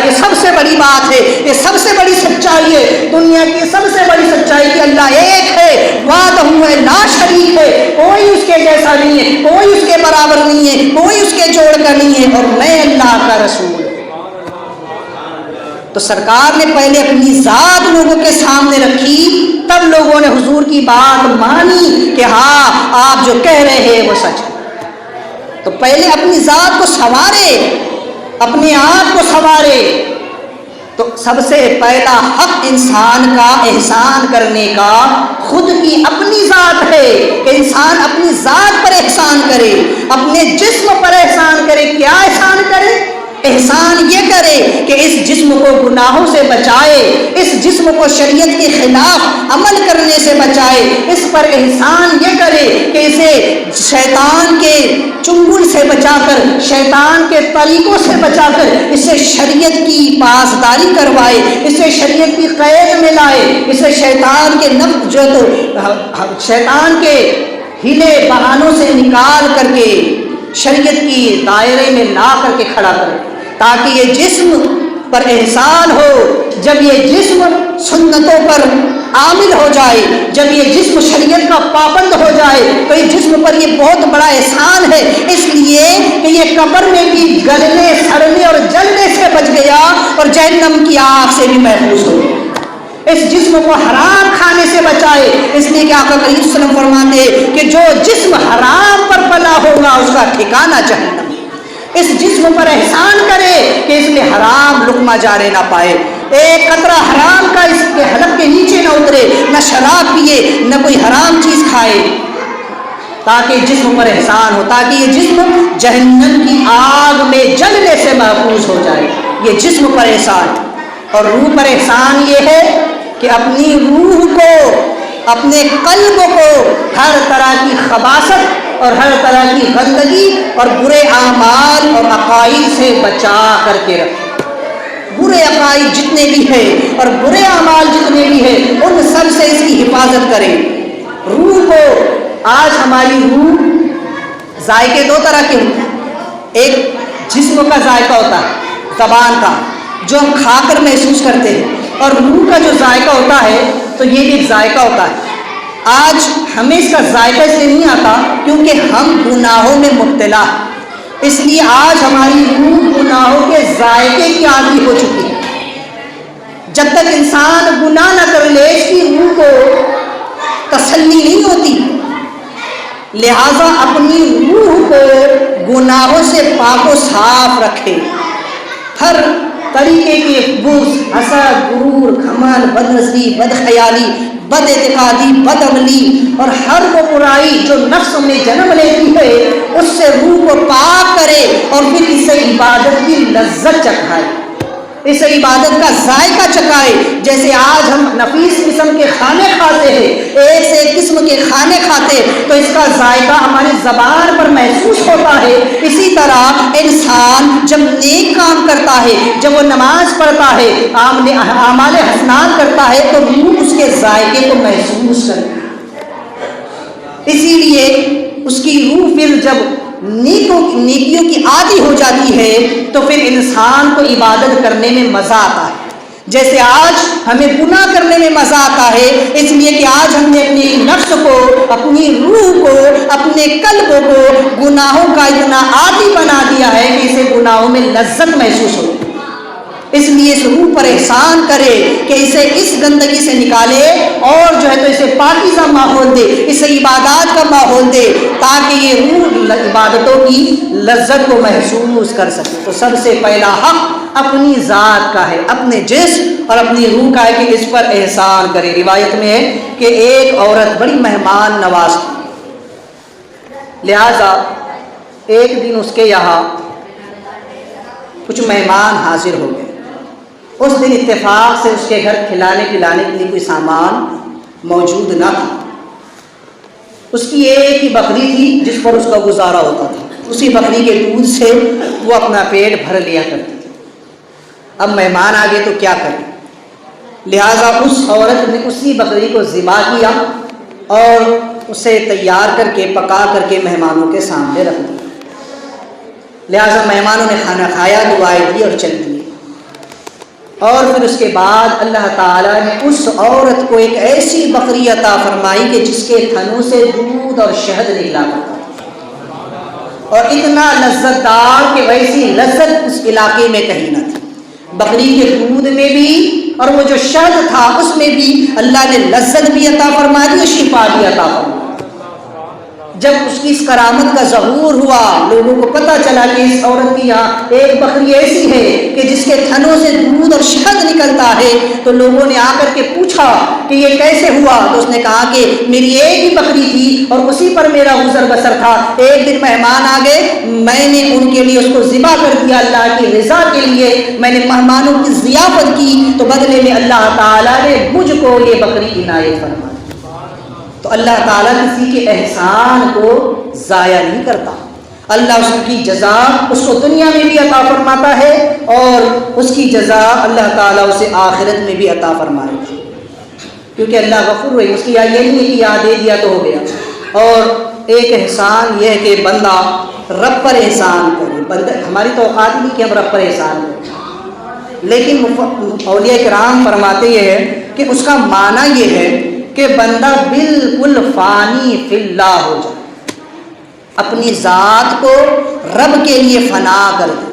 یہ سب سے بڑی بات ہے، یہ سب سے بڑی سچائی ہے، دنیا کی سب سے بڑی سچائی کہ اللہ ایک ہے، وحدہ ہے، لا شریک ہے، کوئی اس کے جیسا نہیں ہے، کوئی اس کے برابر نہیں ہے، کوئی اس کے جوڑ کا نہیں ہے، اور میں اللہ کا رسول ہوں۔ تو سرکار نے پہلے اپنی ذات لوگوں کے سامنے رکھی، تب لوگوں نے حضور کی بات مانی کہ ہاں آپ جو کہہ رہے ہیں وہ سچ ہے۔ تو پہلے اپنی ذات کو سنوارے، اپنے آپ کو سنوارے۔ تو سب سے پہلا حق انسان کا احسان کرنے کا خود کی اپنی ذات ہے، کہ انسان اپنی ذات پر احسان کرے، اپنے جسم پر احسان کرے۔ کیا احسان کرے؟ احسان یہ کرے کہ اس جسم کو گناہوں سے بچائے، اس جسم کو شریعت کے خلاف عمل کرنے سے بچائے، اس پر احسان یہ کرے کہ اسے شیطان کے چنگل سے بچا کر، شیطان کے طریقوں سے بچا کر اسے شریعت کی پاسداری کروائے، اسے شریعت کی قید میں لائے، اسے شیطان کے شیطان کے ہیلے بہانوں سے نکال کر کے شریعت کی دائرے میں لا کر کے کھڑا کرے، تاکہ یہ جسم پر احسان ہو۔ جب یہ جسم سنتوں پر عامل ہو جائے، جب یہ جسم شریعت کا پابند ہو جائے، تو اس جسم پر یہ بہت بڑا احسان ہے، اس لیے کہ یہ قبر میں بھی گلنے، سڑنے اور جلنے سے بچ گیا، اور جہنم کی آگ سے بھی محفوظ ہو گیا۔ اس جسم کو حرام کھانے سے بچائے، اس لیے کہ آقا کریم صلی اللہ علیہ وسلم فرماتے ہیں کہ جو جسم حرام پر پلا ہوگا اس کا ٹھکانہ جہنم۔ اس جسم پر احسان کرے کہ اس میں حرام لقمہ جارے نہ پائے، ایک قطرہ حرام کا اس کے حلق کے نیچے نہ اترے، نہ شراب پیے، نہ کوئی حرام چیز کھائے، تاکہ جسم پر احسان ہو، تاکہ یہ جسم جہنم کی آگ میں جلنے سے محفوظ ہو جائے۔ یہ جسم پر احسان، اور روح پر احسان یہ ہے کہ اپنی روح کو، اپنے قلب کو ہر طرح کی خباثت اور ہر طرح کی گندگی اور برے اعمال اور عقائد سے بچا کر کے رکھے۔ برے عقائد جتنے بھی ہیں اور برے اعمال جتنے بھی ہیں ان سب سے اس کی حفاظت کریں۔ روح کو، آج ہماری روح ذائقے دو طرح کے ہوتے ہیں، ایک جسم کا ذائقہ ہوتا ہے، زبان کا، جو ہم کھا کر محسوس کرتے ہیں، اور روح کا جو ذائقہ ہوتا ہے تو یہ بھی ایک ذائقہ ہوتا ہے۔ آج ہمیں اس کا ذائقہ اس لیے نہیں آتا کیونکہ ہم گناہوں میں مبتلا ہیں، اس لیے آج ہماری روح گناہوں کے ذائقے کی عادی ہو چکی ہے۔ جب تک انسان گناہ نہ کر لے اس کی روح کو تسلی نہیں ہوتی، لہذا اپنی روح کو گناہوں سے پاک و صاف رکھے۔ ہر طریقے کے بغض، حسد، غرور، گھمنڈ، بد نظری، بد خیالی، بد اعتقادی، بد عملی اور ہر وہ برائی جو نفس میں جنم لیتی ہے اس سے روح کو پاک کرے، اور پھر اسے عبادت کی لذت چکھائے، اسے عبادت کا ذائقہ چکھائے۔ جیسے آج ہم نفیس قسم کے کھانے کھاتے ہیں، ایک سے ایک قسم کے کھانے کھاتے تو اس کا ذائقہ ہماری زبان پر محسوس ہوتا ہے، اسی طرح انسان جب نیک کام کرتا ہے، جب وہ نماز پڑھتا ہے، اعمال حسنات کرتا ہے تو روح اس کے ذائقے کو محسوس کرتی ہے۔ اسی لیے اس کی روح پھر جب نیکیوں کی عادی ہو جاتی ہے تو پھر انسان کو عبادت کرنے میں مزہ آتا ہے۔ جیسے آج ہمیں گناہ کرنے میں مزہ آتا ہے، اس لیے کہ آج ہم نے اپنی نفس کو، اپنی روح کو، اپنے قلب کو گناہوں کا اتنا عادی بنا دیا ہے کہ اسے گناہوں میں لذت محسوس ہوتی ہے۔ اس لیے اس روح پر احسان کرے کہ اسے اس گندگی سے نکالے، اور جو ہے تو اسے پاکیزہ ماحول دے، اسے عبادات کا ماحول دے، تاکہ یہ روح عبادتوں کی لذت کو محسوس کر سکے۔ تو سب سے پہلا حق اپنی ذات کا ہے، اپنے جسم اور اپنی روح کا ہے کہ اس پر احسان کرے۔ روایت میں ہے کہ ایک عورت بڑی مہمان نواز تھی، لہذا ایک دن اس کے یہاں کچھ مہمان حاضر ہو گئے۔ اس دن اتفاق سے اس کے گھر کھلانے پلانے کے لیے کوئی سامان موجود نہ تھا۔ اس کی ایک ہی بکری تھی جس پر اس کا گزارا ہوتا تھا۔ اسی بکری کے دودھ سے وہ اپنا پیٹ بھر لیا کرتی تھی۔ اب مہمان آ گئے تو کیا کریں، لہٰذا اس عورت نے اسی بکری کو ذبح کیا اور اسے تیار کر کے پکا کر کے مہمانوں کے سامنے رکھ دیا۔ لہٰذا مہمانوں نے کھانا کھایا، دعائیں دی اور چل دیے۔ اور پھر اس کے بعد اللہ تعالیٰ نے اس عورت کو ایک ایسی بکری عطا فرمائی کہ جس کے تھنوں سے دودھ اور شہد نکلا کرتا تھا، اور اتنا لذت دار کہ ویسی لذت اس علاقے میں کہیں نہ تھی۔ بکری کے دودھ میں بھی اور وہ جو شہد تھا اس میں بھی اللہ نے لذت بھی عطا فرما دی اور شفا بھی عطا فرما دی۔ جب اس کی اس کرامت کا ظہور ہوا، لوگوں کو پتہ چلا کہ اس عورت کی یہاں ایک بکری ایسی ہے کہ جس کے تھنوں سے دودھ اور شہد نکلتا ہے، تو لوگوں نے آ کر کے پوچھا کہ یہ کیسے ہوا؟ تو اس نے کہا کہ میری ایک ہی بکری تھی اور اسی پر میرا گزر بسر تھا۔ ایک دن مہمان آ گئے، میں نے ان کے لیے اس کو ذبح کر دیا اللہ کی رضا کے لیے، میں نے مہمانوں کی ضیافت کی تو بدلے میں اللہ تعالیٰ نے مجھ کو یہ بکری عنایت فرمائی۔ تو اللہ تعالیٰ کسی کے احسان کو ضائع نہیں کرتا، اللہ اس کی جزا اس کو دنیا میں بھی عطا فرماتا ہے اور اس کی جزا اللہ تعالیٰ اسے آخرت میں بھی عطا فرمائے گا، کیونکہ اللہ غفور ہے۔ اس کی یہ نہیں ہے کہ یاد دے دیا تو ہو گیا۔ اور ایک احسان یہ ہے کہ بندہ رب پر احسان کرے، بندہ ہماری توقعات نہیں کہ ہم رب پر احسان کریں، لیکن اولیاء کرام فرماتے یہ ہے کہ اس کا معنی یہ ہے کہ بندہ بالکل فانی فی اللہ ہو جائے، اپنی ذات کو رب کے لیے فنا کر دے۔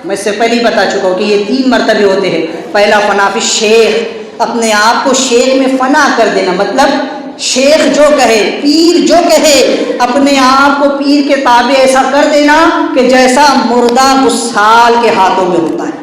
میں اس سے پہلے ہی بتا چکا ہوں کہ یہ 3 مرتبے ہوتے ہیں۔ پہلا فنا فی شیخ، اپنے آپ کو شیخ میں فنا کر دینا، مطلب شیخ جو کہے، پیر جو کہے، اپنے آپ کو پیر کے تابع ایسا کر دینا کہ جیسا مردہ غسال کے ہاتھوں میں ہوتا ہے۔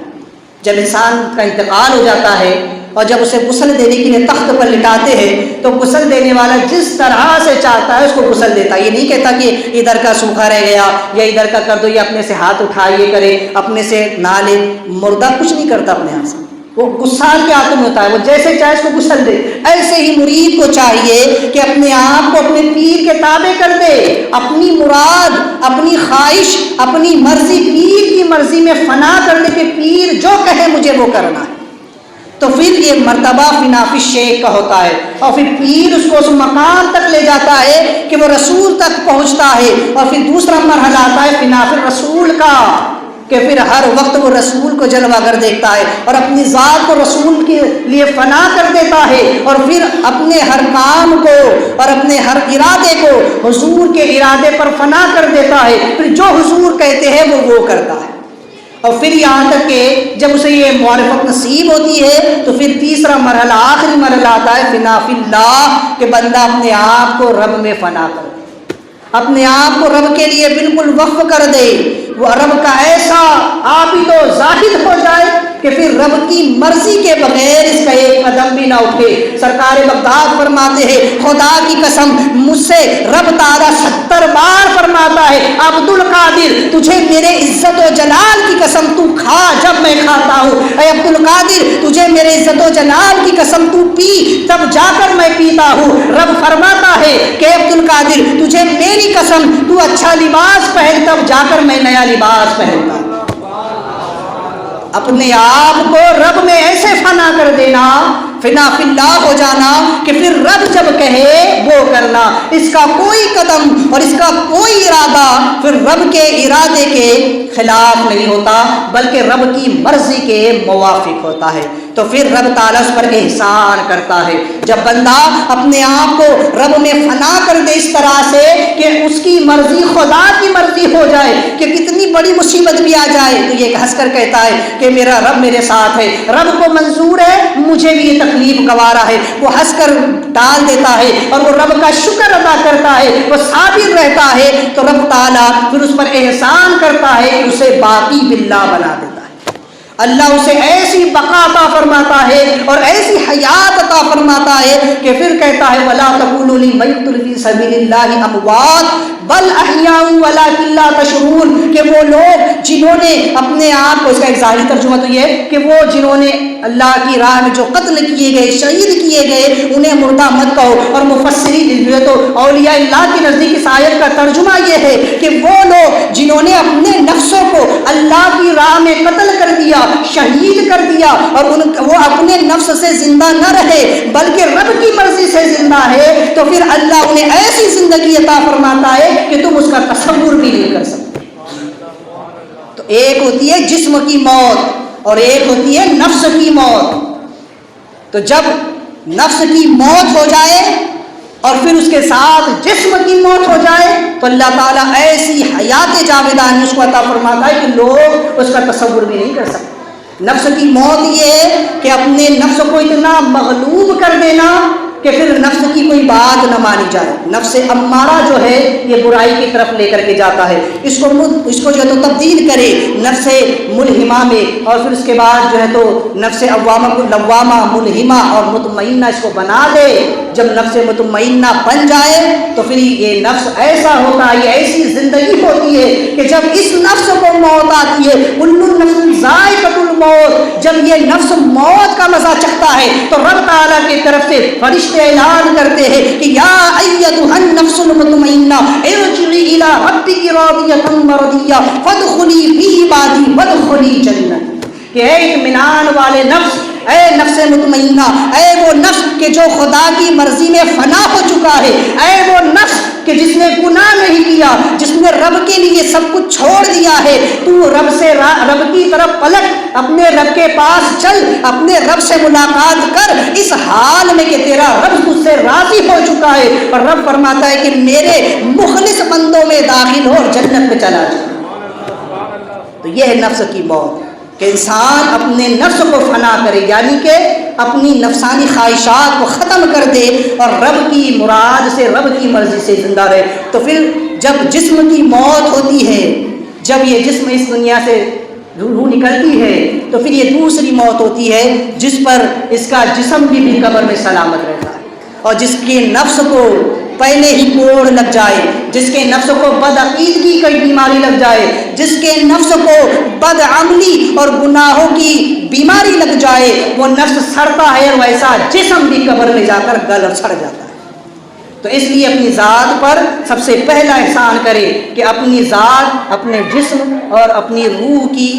جب انسان کا انتقال ہو جاتا ہے اور جب اسے غسل دینے کے لیے تخت پر لٹاتے ہیں تو غسل دینے والا جس طرح سے چاہتا ہے اس کو غسل دیتا ہے۔ یہ نہیں کہتا کہ ادھر کا سوکھا رہ گیا یا ادھر کا کر دو، یا اپنے سے ہاتھ اٹھائیے کرے، اپنے سے نہ لے۔ مردہ کچھ نہیں کرتا اپنے ہاتھ سے، وہ غسال کے ہاتھوں میں ہوتا ہے، وہ جیسے چاہے اس کو غسل دے۔ ایسے ہی مرید کو چاہیے کہ اپنے آپ کو اپنے پیر کے تابع کر دے، اپنی مراد، اپنی خواہش، اپنی مرضی پیر کی مرضی میں فنا کر دے کہ پیر جو کہے مجھے وہ کرنا ہے۔ تو پھر یہ مرتبہ فنا فی شیخ کا ہوتا ہے، اور پھر پیر اس کو اس مقام تک لے جاتا ہے کہ وہ رسول تک پہنچتا ہے۔ اور پھر دوسرا مرحلہ آتا ہے فنا فی رسول کا، کہ پھر ہر وقت وہ رسول کو جلوہ گر دیکھتا ہے اور اپنی ذات کو رسول کے لیے فنا کر دیتا ہے، اور پھر اپنے ہر کام کو اور اپنے ہر ارادے کو حضور کے ارادے پر فنا کر دیتا ہے۔ پھر جو حضور کہتے ہیں وہ کرتا ہے، اور پھر یہاں تک کہ جب اسے یہ معرفت نصیب ہوتی ہے تو پھر تیسرا مرحلہ، آخری مرحلہ آتا ہے فنا فی اللہ، کہ بندہ اپنے آپ کو رب میں فنا کر دے، اپنے آپ کو رب کے لیے بالکل وقف کر دے، وہ رب کا ایسا عابد و زاہد ہو جائے کہ پھر رب کی مرضی کے بغیر اس کا ایک قدم بھی نہ اٹھے۔ سرکار بغداد فرماتے ہیں خدا کی قسم مجھ سے رب تعالیٰ 70 بار فرماتا ہے عبد القادر تجھے میرے عزت و جلال کی قسم تو کھا جب میں کھاتا ہوں، اے عبد القادر تجھے میرے عزت و جلال کی قسم تو پی تب جا کر میں پیتا ہوں۔ رب فرماتا ہے کہ عبد القادر تجھے میری قسم تو اچھا لباس پہن تب جا کر میں نیا لباس پہنتا ہوں۔ اپنے آپ کو رب میں ایسے فنا کر دینا، فنا فی اللہ ہو جانا کہ پھر رب جب کہے وہ کرنا، اس کا کوئی قدم اور اس کا کوئی ارادہ پھر رب کے ارادے کے خلاف نہیں ہوتا بلکہ رب کی مرضی کے موافق ہوتا ہے۔ تو پھر رب تعالیٰ اس پر احسان کرتا ہے جب بندہ اپنے آپ کو رب میں فنا کر دے اس طرح سے کہ اس کی مرضی خدا کی مرضی ہو جائے، کہ کتنی بڑی مصیبت بھی آ جائے تو یہ ہنس کر کہتا ہے کہ میرا رب میرے ساتھ ہے، رب کو منظور ہے مجھے بھی یہ تکلیف گوارا ہے، وہ ہنس کر ٹال دیتا ہے اور وہ رب کا شکر ادا کرتا ہے، وہ صابر رہتا ہے، تو رب تعالیٰ پھر اس پر احسان کرتا ہے کہ اسے باقی باللہ بنا دیتا ہے۔ اللہ اسے ایسی بقا عطا فرماتا ہے اور ایسی حیات عطا فرماتا ہے کہ پھر کہتا ہے وَلَا تَقُولُوا لِمَن يُقْتَلُ فِي سَبِيلِ اللَّهِ أَمْوَاتٌ بَلْ أَحْيَاءٌ وَلَٰكِن لَّا تَشْعُرُونَ، کہ وہ لوگ جنہوں نے اپنے آپ کو، اس کا ایک ظاہری ترجمہ تو یہ ہے کہ وہ جنہوں نے اللہ کی راہ میں جو قتل کیے گئے، شہید کیے گئے، انہیں مردہ مت کہو۔ اور مفسرین جو تو اولیاء اللہ کے نزدیک اس آیت کا ترجمہ یہ ہے کہ وہ لوگ جنہوں نے اپنے نفسوں کو اللہ کی راہ میں قتل کر دیا، شہید کر دیا، اور وہ اپنے نفس سے زندہ نہ رہے بلکہ رب کی مرضی سے زندہ ہے، تو پھر اللہ انہیں ایسی زندگی عطا فرماتا ہے کہ تم اس کا تصور بھی نہیں کر سکتے۔ تو ایک ہوتی ہے جسم کی موت اور ایک ہوتی ہے نفس کی موت۔ تو جب نفس کی موت ہو جائے اور پھر اس کے ساتھ جسم کی موت ہو جائے تو اللہ تعالیٰ ایسی حیات جاویدانی اس کو عطا فرماتا ہے کہ لوگ اس کا تصور بھی نہیں کر سکتے۔ نفس کی موت یہ ہے کہ اپنے نفس کو اتنا مغلوب کر دینا کہ پھر نفس کی کوئی بات نہ مانی جائے۔ نفس امارہ جو ہے یہ برائی کی طرف لے کر کے جاتا ہے، اس کو جو ہے تو تبدیل کرے نفس ملہمہ میں، اور پھر اس کے بعد جو ہے تو نفس لوامہ ملہمہ اور مطمئنہ اس کو بنا دے۔ جب نفس مطمئنہ بن جائے تو پھر یہ نفس ایسا ہوتا ہے، یہ ایسی زندگی ہوتی ہے کہ جب اس نفس کو موت آتی ہے، کل نفس ذائقۃ الموت، جب یہ نفس موت کا مزہ چکھتا ہے تو رب تعالیٰ کی طرف سے فرشتے اعلان کرتے ہیں کہ یا ایتھا النفس المطمئنہ ارجعی الی ربک راضیۃ مرضیہ فادخلی فی عبادی وادخلی جنتی، کہ اے اطمینان والے نفس، اے نفس مطمئنہ، اے وہ نفس کہ جو خدا کی مرضی میں فنا ہو چکا ہے، اے وہ نفس کہ جس نے گناہ نہیں کیا، جس نے رب کے لیے سب کچھ چھوڑ دیا ہے، تو رب کی طرف پلٹ، اپنے رب کے پاس چل، اپنے رب سے ملاقات کر اس حال میں کہ تیرا رب تجھ سے راضی ہو چکا ہے، اور رب فرماتا ہے کہ میرے مخلص بندوں میں داخل ہو اور جنت میں چلا جائے۔ تو یہ ہے نفس کی موت، کہ انسان اپنے نفس کو فنا کرے، یعنی کہ اپنی نفسانی خواہشات کو ختم کر دے اور رب کی مراد سے، رب کی مرضی سے زندہ رہے۔ تو پھر جب جسم کی موت ہوتی ہے، جب یہ جسم اس دنیا سے روح نکلتی ہے تو پھر یہ دوسری موت ہوتی ہے جس پر اس کا جسم بھی قبر میں سلامت رہتا ہے، اور جس کے نفس کو پہلے ہی کوڑ لگ جائے، جس کے نفس کو بدعقیدگی کی بیماری لگ جائے، جس کے نفس کو بدعملی اور گناہوں کی بیماری لگ جائے، وہ نفس سڑتا ہے اور ویسا جسم بھی قبر میں جا کر گل اور سڑ جاتا ہے۔ تو اس لیے اپنی ذات پر سب سے پہلا احسان کرے کہ اپنی ذات، اپنے جسم اور اپنی روح کی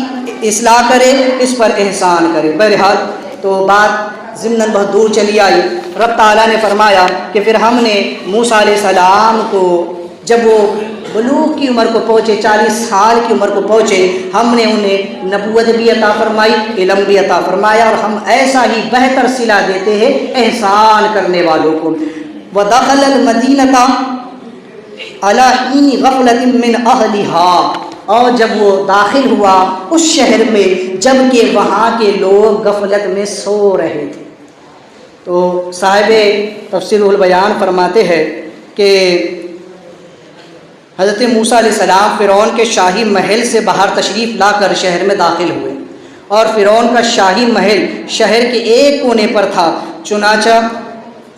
اصلاح کرے، اس پر احسان کرے۔ بہرحال تو بات ضمناً بہت دور چلی آئی۔ رب تعالیٰ نے فرمایا کہ پھر ہم نے موسیٰ علیہ السلام کو جب وہ بلوغ کی عمر کو پہنچے، 40 سال کی عمر کو پہنچے، ہم نے انہیں نبوت بھی عطا فرمائی، علم بھی عطا فرمایا، اور ہم ایسا ہی بہتر صلہ دیتے ہیں احسان کرنے والوں کو۔ وَدَخَلَ الْمَدِينَةَ عَلَىٰ حِينِ غَفْلَةٍ مِّنْ أَهْلِهَا، اور جب وہ داخل ہوا اس شہر میں جب کہ وہاں کے لوگ غفلت میں سو رہے تھے۔ تو صاحب تفسیر البیان فرماتے ہیں کہ حضرت موسیٰ علیہ السلام فرعون کے شاہی محل سے باہر تشریف لا کر شہر میں داخل ہوئے، اور فرعون کا شاہی محل شہر کے ایک کونے پر تھا۔ چنانچہ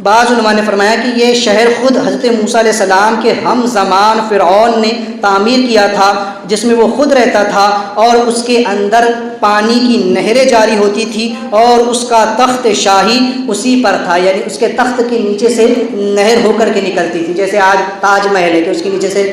بعض علماء نے فرمایا کہ یہ شہر خود حضرت موسیٰ علیہ السلام کے ہم زمان فرعون نے تعمیر کیا تھا، جس میں وہ خود رہتا تھا، اور اس کے اندر پانی کی نہریں جاری ہوتی تھی، اور اس کا تخت شاہی اسی پر تھا، یعنی اس کے تخت کے نیچے سے نہر ہو کر کے نکلتی تھی، جیسے آج تاج محل ہے کہ اس کے نیچے سے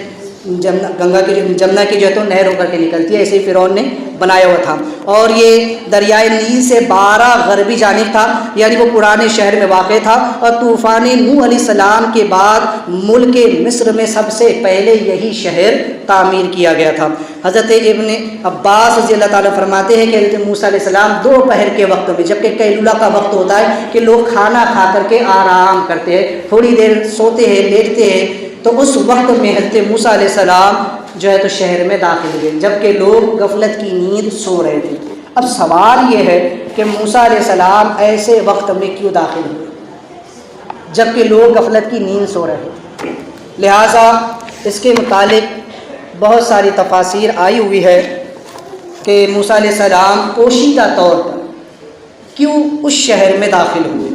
جمنا کی جو ہے تو نہر ہو کر کے نکلتی ہے، ایسے ہی فرعون نے بنایا ہوا تھا۔ اور یہ دریائے نیل سے 12 غربی جانب تھا، یعنی وہ پرانے شہر میں واقع تھا، اور طوفان نوح علیہ السلام کے بعد ملک مصر میں سب سے پہلے یہی شہر تعمیر کیا گیا تھا۔ حضرت ابن عباس رضی اللہ تعالیٰ فرماتے ہیں کہ حضرت موسیٰ علیہ السلام دوپہر کے وقت میں، جبکہ قیلولہ کا وقت ہوتا ہے کہ لوگ کھانا کھا کر کے آرام کرتے ہیں، تھوڑی دیر سوتے ہیں، لیٹتے ہیں، تو اس وقت میں حضرت موسیٰ علیہ السلام جو ہے تو شہر میں داخل ہوئے جبکہ لوگ غفلت کی نیند سو رہے تھے۔ اب سوال یہ ہے کہ موسیٰ علیہ السلام ایسے وقت میں کیوں داخل ہوئے جبکہ لوگ غفلت کی نیند سو رہے تھے؟ لہٰذا اس کے متعلق بہت ساری تفاسیر آئی ہوئی ہے۔ کہ موسیٰ علیہ السلام پوشیدہ طور پر کیوں اس شہر میں داخل ہوئے۔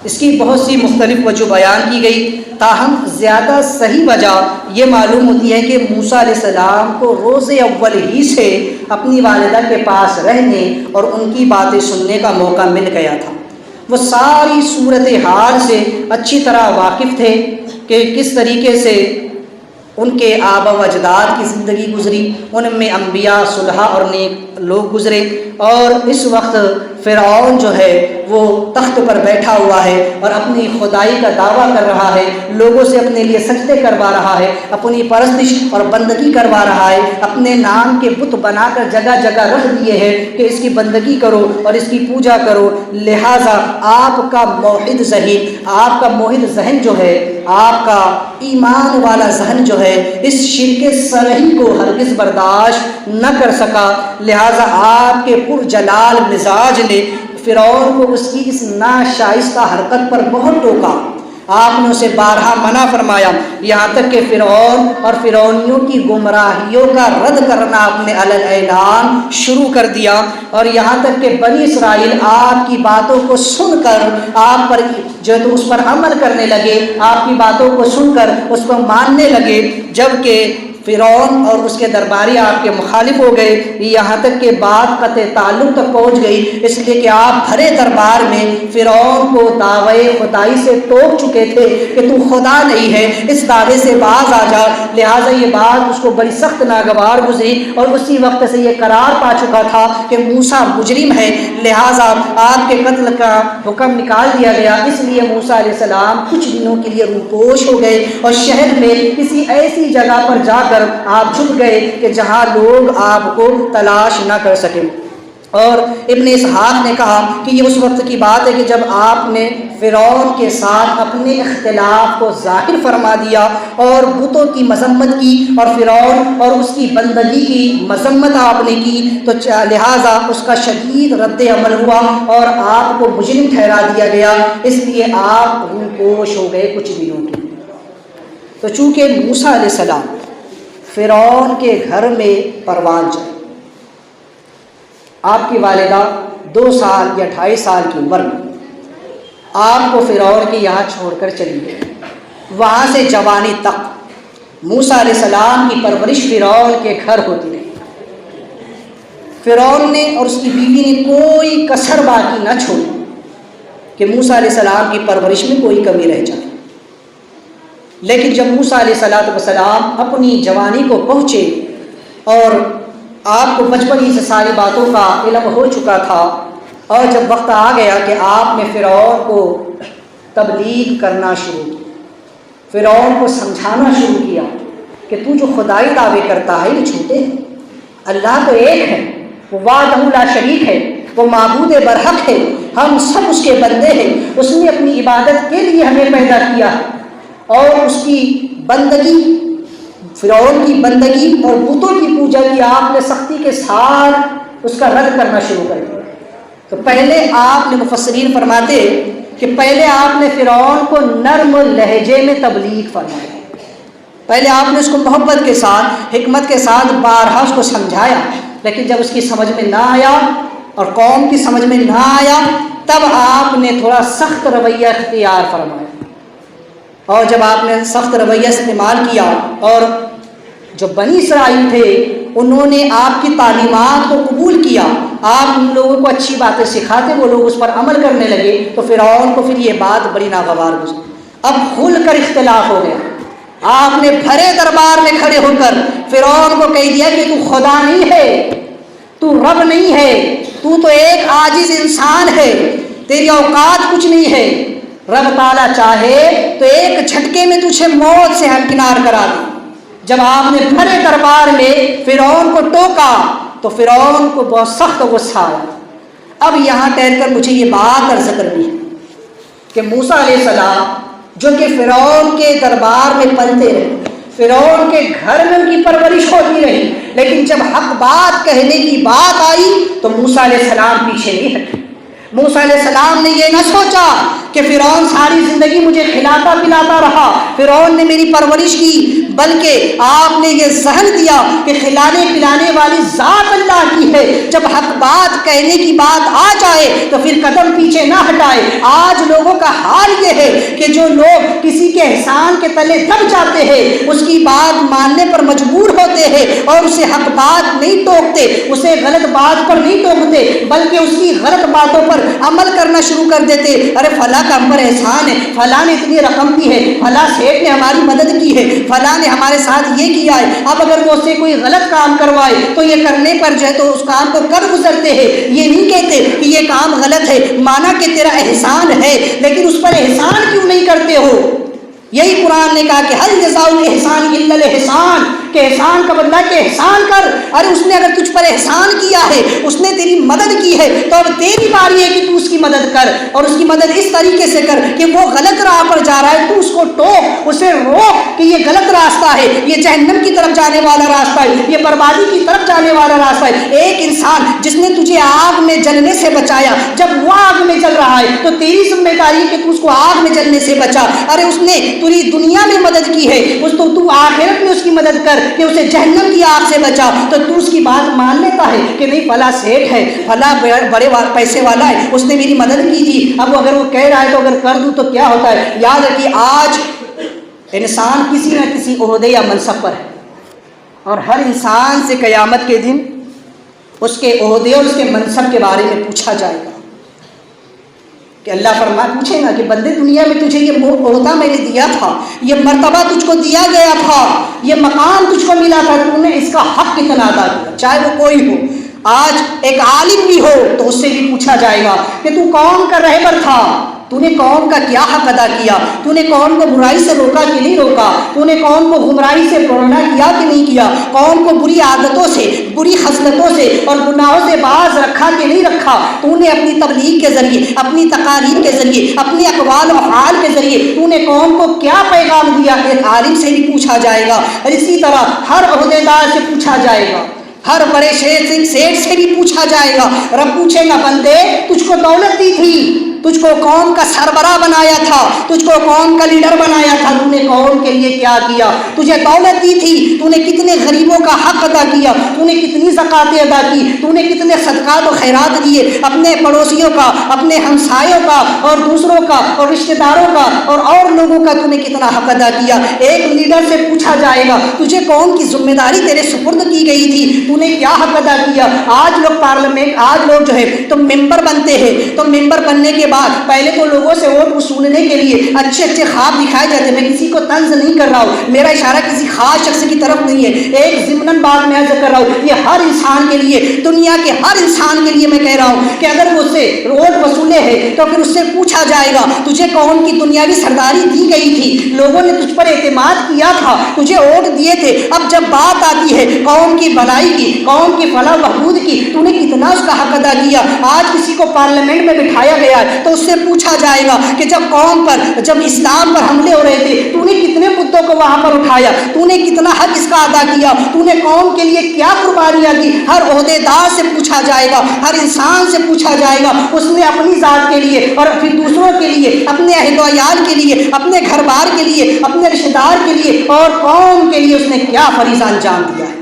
اس کی بہت سی مختلف وجہ بیان کی گئی، تاہم زیادہ صحیح وجہ یہ معلوم ہوتی ہے کہ موسیٰ علیہ السلام کو روز اول ہی سے اپنی والدہ کے پاس رہنے اور ان کی باتیں سننے کا موقع مل گیا تھا۔ وہ ساری صورتحال سے اچھی طرح واقف تھے کہ کس طریقے سے ان کے آبا و اجداد کی زندگی گزری، ان میں انبیاء، صلحاء اور نیک لوگ گزرے، اور اس وقت فرعون جو ہے وہ تخت پر بیٹھا ہوا ہے اور اپنی خدائی کا دعویٰ کر رہا ہے، لوگوں سے اپنے لیے سجدے کروا رہا ہے، اپنی پرستش اور بندگی کروا رہا ہے، اپنے نام کے بت بنا کر جگہ جگہ رکھ دیے ہیں کہ اس کی بندگی کرو اور اس کی پوجا کرو۔ لہٰذا آپ کا موحد ذہن جو ہے، آپ کا ایمان والا ذہن جو ہے، اس شرک صریح کو ہرگز برداشت نہ کر سکا۔ لہٰذا آپ کے پرجلال مزاج نے فرعون کو اس کی اس ناشائستہ حرکت پر بہت ٹوکا۔ آپ نے اسے بارہا منع فرمایا، یہاں تک کہ فرعون اور فرعونیوں کی گمراہیوں کا رد کرنا آپ نے علی الاعلان شروع کر دیا، اور یہاں تک کہ بنی اسرائیل آپ کی باتوں کو سن کر آپ پر جو تو اس پر عمل کرنے لگے، آپ کی باتوں کو سن کر اس کو ماننے لگے، جبکہ فرعون اور اس کے درباری آپ کے مخالف ہو گئے۔ یہاں تک کہ بات قطع تعلق تک پہنچ گئی، اس لیے کہ آپ بھرے دربار میں فرعون کو دعوے خدائی سے ٹوک چکے تھے کہ تو خدا نہیں ہے، اس دعوے سے باز آ جا۔ لہٰذا یہ بات اس کو بڑی سخت ناگوار گزری، اور اسی وقت سے یہ قرار پا چکا تھا کہ موسیٰ مجرم ہے، لہٰذا آپ کے قتل کا حکم نکال دیا گیا۔ اس لیے موسیٰ علیہ السلام کچھ دنوں کے لیے روپوش ہو گئے اور شہر میں کسی ایسی جگہ پر جا آپ چھپ گئے کہ جہاں لوگ آپ کو تلاش نہ کر سکیں۔ اور ابن اسحاق نے کہا کہ یہ اس وقت کی بات ہے کہ جب آپ نے فرعون کے ساتھ اپنے اختلاف کو ظاہر فرما دیا اور بتوں کی مذمت کی اور فرعون اور اس کی بندگی کی مذمت آپ نے کی، تو لہٰذا اس کا شدید رد عمل ہوا اور آپ کو مجرم ٹھہرا دیا گیا۔ اس لیے آپ روپوش ہو گئے کچھ دنوں کے۔ تو چونکہ موسیٰ علیہ السلام فرعون کے گھر میں پروان چڑھے، آپ کی والدہ 2 سال یا 2.5 سال کی عمر میں آپ کو فرعون کے یہاں چھوڑ کر چلی گئی۔ وہاں سے جوانی تک موسیٰ علیہ السلام کی پرورش فرعون کے گھر ہوتی رہی۔ فرعون نے اور اس کی بیوی نے کوئی کسر باقی نہ چھوڑی کہ موسیٰ علیہ السلام کی پرورش میں کوئی کمی رہ جائے۔ لیکن جب موسیٰ علیہ السلام اپنی جوانی کو پہنچے اور آپ کو بچپن ہی سے ساری باتوں کا علم ہو چکا تھا، اور جب وقت آ گیا کہ آپ نے فرعون کو تبلیغ کرنا شروع کی، فرعون کو سمجھانا شروع کیا کہ تو جو خدائی دعوے کرتا ہے یہ جھوٹے ہیں، اللہ تو ایک ہے، وہ وحدہ لا شریک ہے، وہ معبود برحق ہے، ہم سب اس کے بندے ہیں، اس نے اپنی عبادت کے لیے ہمیں پیدا کیا ہے، اور اس کی بندگی، فرعون کی بندگی اور بتوں کی پوجا کی آپ نے سختی کے ساتھ اس کا رد کرنا شروع کر دیا۔ تو پہلے آپ نے، مفسرین فرماتے کہ پہلے آپ نے فرعون کو نرم لہجے میں تبلیغ فرمایا، پہلے آپ نے اس کو محبت کے ساتھ، حکمت کے ساتھ بارہا اس کو سمجھایا، لیکن جب اس کی سمجھ میں نہ آیا اور قوم کی سمجھ میں نہ آیا، تب آپ نے تھوڑا سخت رویہ اختیار فرمایا۔ اور جب آپ نے سخت رویہ استعمال کیا اور جو بنی اسرائیل تھے انہوں نے آپ کی تعلیمات کو قبول کیا، آپ ان لوگوں کو اچھی باتیں سکھاتے، وہ لوگ اس پر عمل کرنے لگے، تو فرعون کو پھر یہ بات بڑی ناگوار گزری۔ اب کھل کر اختلاف ہو گیا، آپ نے بھرے دربار میں کھڑے ہو کر فرعون کو کہہ دیا کہ تو خدا نہیں ہے، تو رب نہیں ہے، تو ایک عاجز انسان ہے، تیری اوقات کچھ نہیں ہے، رب تعالیٰ چاہے تو ایک جھٹکے میں تجھے موت سے ہمکنار کرا دے۔ جب آپ نے بھرے دربار میں فرعون کو ٹوکا تو فرعون کو بہت سخت غصہ آیا۔ اب یہاں ٹھہر کر مجھے یہ بات عرض کرنی ہے کہ موسیٰ علیہ السلام جو کہ فرعون کے دربار میں پلتے رہے، فرعون کے گھر میں ان کی پرورش ہوتی رہی، لیکن جب حق بات کہنے کی بات آئی تو موسیٰ علیہ السلام پیچھے نہیں ہٹے۔ موسیٰ علیہ السلام نے یہ نہ سوچا کہ فرعون ساری زندگی مجھے کھلاتا پلاتا رہا، فرعون نے میری پرورش کی، بلکہ آپ نے یہ ذہن دیا کہ کھلانے پلانے والی ذات اللہ کی ہے. جب حق بات کہنے کی بات آ جائے تو پھر قدم پیچھے نہ ہٹائے. آج لوگوں کا حال یہ ہے کہ جو لوگ کسی کے احسان کے تلے دب جاتے ہیں، اس کی بات ماننے پر مجبور ہوتے ہیں اور اسے حق بات نہیں ٹوکتے، اسے غلط بات پر نہیں ٹوکتے، بلکہ اس کی غلط باتوں پر عمل کرنا شروع کر دیتے. ارے فلاں کا ہم پر احسان ہے، فلاں نے اتنی رقم دی ہے، فلاں سیٹ نے ہماری مدد کی ہے، فلاں نے ہمارے ساتھ یہ کیا ہے. اب اگر وہ اس سے کوئی غلط کام کروائے تو یہ کرنے پر جو ہے تو اس کام کو کر گزرتے ہیں. یہ نہیں کہتے کہ یہ کام غلط ہے، مانا کہ تیرا احسان ہے لیکن اس پر احسان کیوں نہیں کرتے ہو. یہی قرآن نے کہا کہ ہل جزاء الاحسان الا الاحسان، کہ احسان کا بدلہ کہ احسان کر. ارے اس نے اگر تجھ پر احسان کیا ہے، اس نے تیری مدد کی ہے، تو اب تیری باری ہے کہ تو اس کی مدد کر، اور اس کی مدد اس طریقے سے کر کہ وہ غلط راہ پر جا رہا ہے تو اس کو ٹوک، اسے روک کہ یہ غلط راستہ ہے، یہ جہنم کی طرف جانے والا راستہ ہے، یہ بربادی کی طرف جانے والا راستہ ہے. ایک انسان جس نے تجھے آگ میں جلنے سے بچایا، جب وہ آگ میں جل رہا ہے تو تیری ذمہ داری کہ تو اس کو آگ میں جلنے سے بچا. ارے اس نے تیری دنیا میں مدد کی ہے، اس تو آخرت میں اس کی مدد کر کہ اسے جہنم کی آگ سے بچا. تو تو اس کی بات مان لیتا ہے کہ نہیں فلاں سیٹ ہے، فلاں بڑے پیسے والا ہے، اس نے میری مدد کی تھی، اب اگر وہ کہہ رہا ہے تو اگر کر دوں تو کیا ہوتا ہے. یاد رکھیے آج انسان کسی نہ کسی عہدے یا منصب پر ہے، اور ہر انسان سے قیامت کے دن اس کے عہدے اور اس کے منصب کے بارے میں پوچھا جائے گا. کہ اللہ پوچھے گا کہ بندے دنیا میں تجھے یہ عہدہ میں نے دیا تھا، یہ مرتبہ تجھ کو دیا گیا تھا، یہ مقام تجھ کو ملا تھا، تو نے اس کا حق کتنا ادا کیا، چاہے وہ کوئی ہو. آج ایک عالم بھی ہو تو اس سے بھی پوچھا جائے گا کہ تو قوم کا رہبر تھا، تو نے قوم کا کیا حق ادا کیا، تو نے قوم کو برائی سے روکا کہ نہیں روکا، تو نے قوم کو گمراہی سے روکنا کیا کہ نہیں کیا، قوم کو بری عادتوں سے، بری خصلتوں سے اور گناہوں سے باز رکھا کہ نہیں رکھا. تو نے اپنی تبلیغ کے ذریعے، اپنی تقاریر کے ذریعے، اپنے اقوال و افعال کے ذریعے تو نے قوم کو کیا پیغام دیا. ایک عالم سے بھی پوچھا جائے گا، اور اسی طرح ہر عہدیدار سے پوچھا جائے گا، ہر بڑے سیٹ سے بھی پوچھا جائے گا. رب پوچھے گا بندے تجھ کو دولت دی تھی، تجھ کو قوم کا سربراہ بنایا تھا، تجھ کو قوم کا لیڈر بنایا تھا، تو نے قوم کے لیے کیا کیا. تجھے دولت دی تھی، تو نے کتنے غریبوں کا حق ادا کیا، تو نے کتنی زکاتیں ادا کی، تو نے کتنے صدقات و خیرات دیے، اپنے پڑوسیوں کا، اپنے ہمسایوں کا اور دوسروں کا اور رشتہ داروں کا اور لوگوں کا تو نے کتنا حق ادا کیا. ایک لیڈر سے پوچھا جائے گا تجھے قوم کی ذمہ داری تیرے سپرد کی گئی تھی، تو نے کیا حق ادا کیا. آج لوگ پارلیمنٹ، آج لوگ جو ہے تو ممبر بنتے ہیں، تو ممبر بننے کے بعد پہلے تو لوگوں سے ووٹ وصولنے کے لیے اچھے اچھے خواب دکھائے جاتے ہیں. میں کسی کو طنز نہیں کر رہا ہوں، میرا اشارہ کسی خاص شخص کی طرف نہیں ہے، ایک ضمناً بات میں عرض کر رہا ہوں. یہ ہر انسان کے لیے، دنیا کے ہر انسان کے لیے میں کہہ رہا ہوں کہ اگر وہ اس سے ووٹ وصولے ہیں تو پھر اس سے پوچھا جائے گا تجھے قوم کی دنیاوی سرداری دی گئی تھی، لوگوں نے تجھ پر اعتماد کیا تھا، تجھے ووٹ دیے تھے، اب جب بات آتی ہے قوم کی بھلائی کی، قوم کی فلاح بہبود کی، تو نے کتنا اس کا حق ادا کیا. آج کسی کو پارلیمنٹ میں بٹھایا گیا ہے تو اس سے پوچھا جائے گا کہ جب قوم پر، جب اسلام پر حملے ہو رہے تھے تو نے کتنے مدعوں کو وہاں پر اٹھایا، تو نے کتنا حق اس کا ادا کیا، تو نے قوم کے لیے کیا قربانیاں دی. ہر عہدیدار سے پوچھا جائے گا، ہر انسان سے پوچھا جائے گا اس نے اپنی ذات کے لیے اور پھر دوسروں کے لیے، اپنے اہل و عیال کے لیے، اپنے گھر بار کے لیے، اپنے رشتہ دار کے لیے اور قوم کے لیے اس نے کیا فریضہ انجام دیا ہے.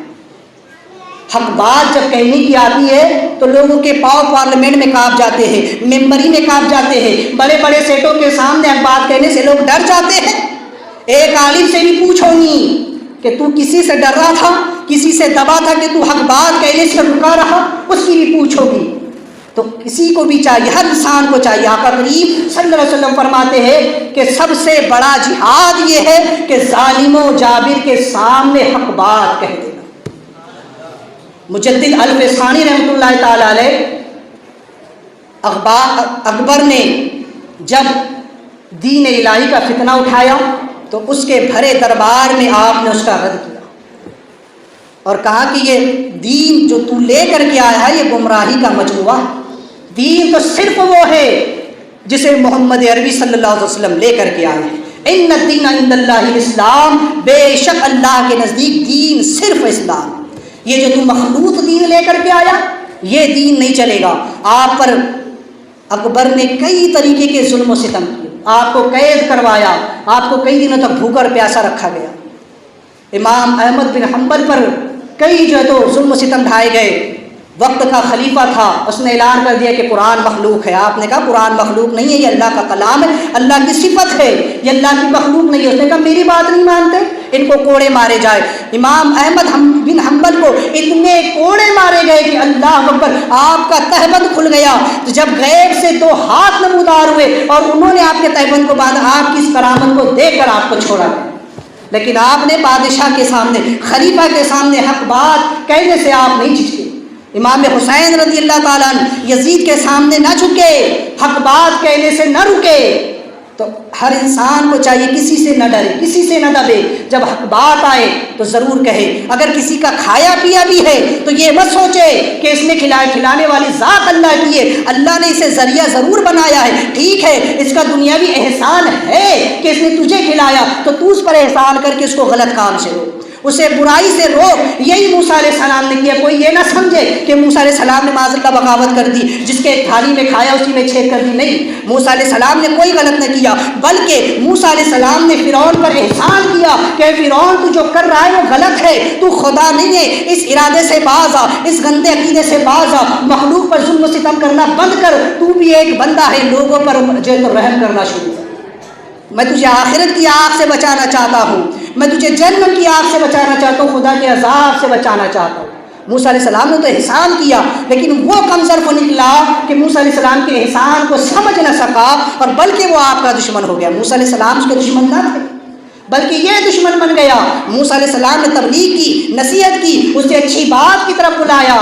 حق بات جب کہنے کی آتی ہے تو لوگوں کے پاؤں پارلیمنٹ میں کانپ جاتے ہیں، ممبری میں کانپ جاتے ہیں، بڑے بڑے سیٹوں کے سامنے حق بات کہنے سے لوگ ڈر جاتے ہیں. ایک عالم سے بھی پوچھو گی کہ تو کسی سے ڈر رہا تھا، کسی سے دبا تھا کہ تو حق بات کہنے سے رکا رہا، اس کی بھی پوچھو گی. تو کسی کو بھی چاہیے، ہر انسان کو چاہیے. آقا کریم صلی اللہ علیہ وسلم فرماتے ہیں کہ سب سے بڑا جہاد یہ ہے کہ ظالم و جابر کے سامنے حق بات کہہ دینا. مجدد الفسانی رحمۃ اللہ تعالی علیہ، اکبر نے جب دین الہی کا فتنہ اٹھایا تو اس کے بھرے دربار میں آپ نے اس کا رد کیا اور کہا کہ یہ دین جو تو لے کر کے آیا ہے یہ گمراہی کا مجموعہ ہے. دین تو صرف وہ ہے جسے محمد عربی صلی اللہ علیہ وسلم لے کر کے آئے ہیں. ان الدین عند اللہ الاسلام، بے شک اللہ کے نزدیک دین صرف اسلام. یہ جو تم مخلوط دین لے کر کے آیا یہ دین نہیں چلے گا. آپ پر اکبر نے کئی طریقے کے ظلم و ستم کیے، آپ کو قید کروایا، آپ کو کئی دنوں تک بھوکا اور پیاسا رکھا گیا. امام احمد بن حنبل پر کئی جو ہے تو ظلم و ستم ڈھائے گئے، وقت کا خلیفہ تھا، اس نے اعلان کر دیا کہ قرآن مخلوق ہے۔ آپ نے کہا قرآن مخلوق نہیں ہے، یہ اللہ کا کلام ہے، اللہ کی صفت ہے، یہ اللہ کی مخلوق نہیں ہے۔ اس نے کہا میری بات نہیں مانتے، ان کو کوڑے مارے جائے۔ امام احمد بن حنبل کو اتنے کوڑے مارے گئے کہ اللہ اکبر، آپ کا تہبند کھل گیا۔ تو جب غیب سے دو ہاتھ نمودار ہوئے اور انہوں نے آپ کے تہبند کو باندھا، آپ کی اس کرامت کو دیکھ کر آپ کو چھوڑا گیا۔ لیکن آپ نے بادشاہ کے سامنے، خلیفہ کے سامنے حق بات کہنے سے آپ نہیں جھجکے۔ امام حسین رضی اللہ تعالیٰ عنہ یزید کے سامنے نہ جھکے، حق بات کہنے سے نہ رکے۔ تو ہر انسان کو چاہیے کسی سے نہ ڈرے، کسی سے نہ دبے، جب حق بات آئے تو ضرور کہے۔ اگر کسی کا کھایا پیا بھی ہے تو یہ مت سوچے کہ اس نے کھلانے والی ذات اللہ کی ہے، اللہ نے اسے ذریعہ ضرور بنایا ہے، ٹھیک ہے اس کا دنیاوی احسان ہے کہ اس نے تجھے کھلایا، تو تو اس پر احسان کر کے اس کو غلط کام سے روک، اسے برائی سے روک۔ یہی موسیٰ علیہ السلام نے کیا۔ کوئی یہ نہ سمجھے کہ موسیٰ علیہ السلام نے معاذ اللہ بغاوت کر دی، جس کے تھالی میں کھایا اسی میں چھید کر دی، نہیں، موسیٰ علیہ السلام نے کوئی غلط نہ کیا، بلکہ موسیٰ علیہ السلام نے فرعون پر احسان کیا کہ فرعون تو جو کر رہا ہے وہ غلط ہے، تو خدا نہیں ہے، اس ارادے سے باز آ، اس گندے عقیدے سے باز آ، مخلوق پر ظلم و ستم کرنا بند کر، تو بھی ایک بندہ ہے، لوگوں پر جو ہے تو رحم کرنا شروع کر۔ میں تجھے آخرت کی آگ سے بچانا چاہتا ہوں، میں تجھے جنت کی آگ سے بچانا چاہتا ہوں، خدا کے عذاب سے بچانا چاہتا ہوں۔ موسیٰ علیہ السلام نے تو احسان کیا، لیکن وہ کم ظرف نکلا کہ موسیٰ علیہ السلام کے احسان کو سمجھ نہ سکا، اور بلکہ وہ آپ کا دشمن ہو گیا۔ موسیٰ علیہ السلام اس کے دشمن نہ تھے، بلکہ یہ دشمن بن گیا۔ موسیٰ علیہ السلام نے تبلیغ کی، نصیحت کی، اسے اچھی بات کی طرف بلایا۔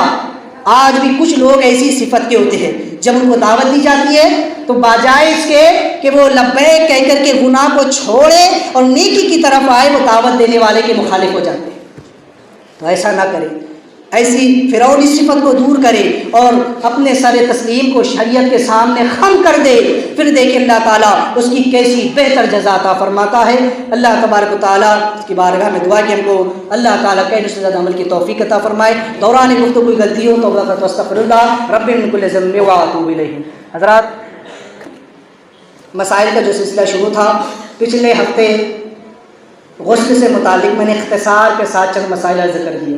آج بھی کچھ لوگ ایسی صفت کے ہوتے ہیں، جب ان کو دعوت دی جاتی ہے تو بجائے اس کے کہ وہ لبیک کہہ کر کے گناہ کو چھوڑے اور نیکی کی طرف آئے، وہ دعوت دینے والے کے مخالف ہو جاتے ہیں۔ تو ایسا نہ کرے، ایسی فرعونی صفت کو دور کرے اور اپنے سر تسلیم کو شریعت کے سامنے خم کر دے، پھر دیکھیں اللہ تعالیٰ اس کی کیسی بہتر جزا عطا فرماتا ہے۔ اللہ تبارک و تعالیٰ اس کی بارگاہ میں دعا کہ ہم کو اللہ تعالیٰ کہنے سے زیادہ عمل کی توفیق عطا فرمائے۔ دوران گفتگو کوئی غلطی ہو تو استغفر اللہ رب من کل ذنب واتوب الیہ۔ حضرات، مسائل کا جو سلسلہ شروع تھا، پچھلے ہفتے غسل سے متعلق میں نے اختصار کے ساتھ چند مسائل ذکر دیے۔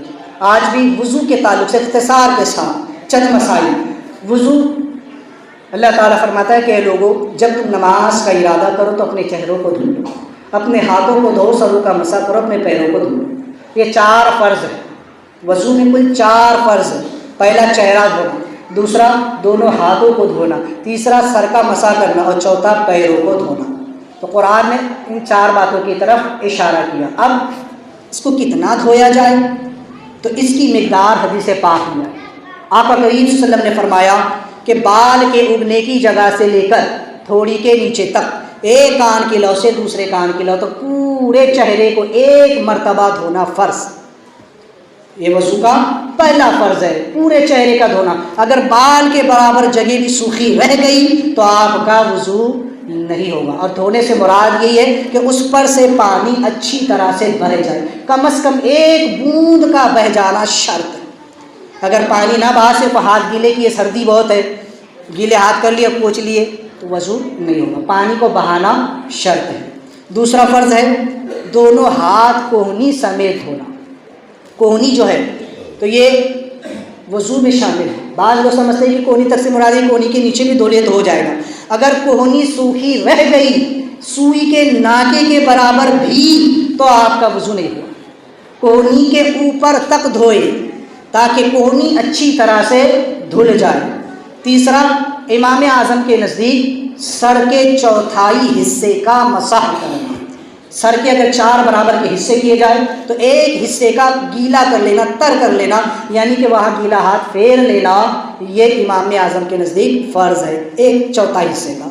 آج بھی وضو کے تعلق سے اختصار کے ساتھ چند مسائل۔ وضو، اللہ تعالیٰ فرماتا ہے کہ اے لوگو، جب تم نماز کا ارادہ کرو تو اپنے چہروں کو دھو لو، اپنے ہاتھوں کو دھو، سروں کا مسح کرو، اپنے پیروں کو دھو لو۔ یہ 4 فرض ہے وضو میں، کل 4 فرض ہے۔ پہلا چہرہ دھونا، دوسرا دونوں ہاتھوں کو دھونا، تیسرا سر کا مسح کرنا، اور چوتھا پیروں کو دھونا۔ تو قرآن نے ان 4 باتوں کی طرف اشارہ کیا۔ اب اس کو کتنا دھویا جائے تو اس کی مقدار حدیث پاک میں ہے۔ آقا کریم صلی اللہ علیہ وسلم نے فرمایا کہ بال کے اگنے کی جگہ سے لے کر تھوڑی کے نیچے تک، ایک کان کی لو سے دوسرے کان کی لو تک پورے چہرے کو ایک مرتبہ دھونا فرض۔ یہ وضو کا پہلا فرض ہے، پورے چہرے کا دھونا۔ اگر بال کے برابر جگہ بھی سوکھی رہ گئی تو آپ کا وضو نہیں ہوگا، اور دھونے سے مراد یہی ہے کہ اس پر سے پانی اچھی طرح سے بہہ جائے، کم از کم 1 بوند کا بہہ جانا شرط ہے۔ اگر پانی نہ بہا، صرف ہاتھ گیلے کی، یہ سردی بہت ہے، گیلے ہاتھ کر لیے، پوچھ لیے، تو وضو نہیں ہوگا، پانی کو بہانا شرط ہے۔ دوسرا فرض ہے دونوں ہاتھ کوہنی سمیت دھونا۔ کوہنی جو ہے تو یہ وضو میں شامل ہے۔ بعض لوگ سمجھتے ہیں کہ کوہنی تک سے مراد ہے کوہنی کے نیچے بھی دھو لے تو ہو جائے گا۔ اگر کوہنی سوکھی رہ گئی سوئی کے ناکے کے برابر بھی تو آپ کا وضو نہیں ہوا۔ کوہنی کے اوپر تک دھوئے تاکہ کوہنی اچھی طرح سے دھل جائے۔ تیسرا، امام اعظم کے نزدیک سر کے چوتھائی حصے کا مسح کرنا۔ سر کے اگر 4 برابر کے حصے کیے جائیں تو ایک حصے کا گیلا کر لینا، تر کر لینا، یعنی کہ وہاں گیلا ہاتھ پھیر لینا، یہ امام اعظم کے نزدیک فرض ہے، 1/4 حصے کا۔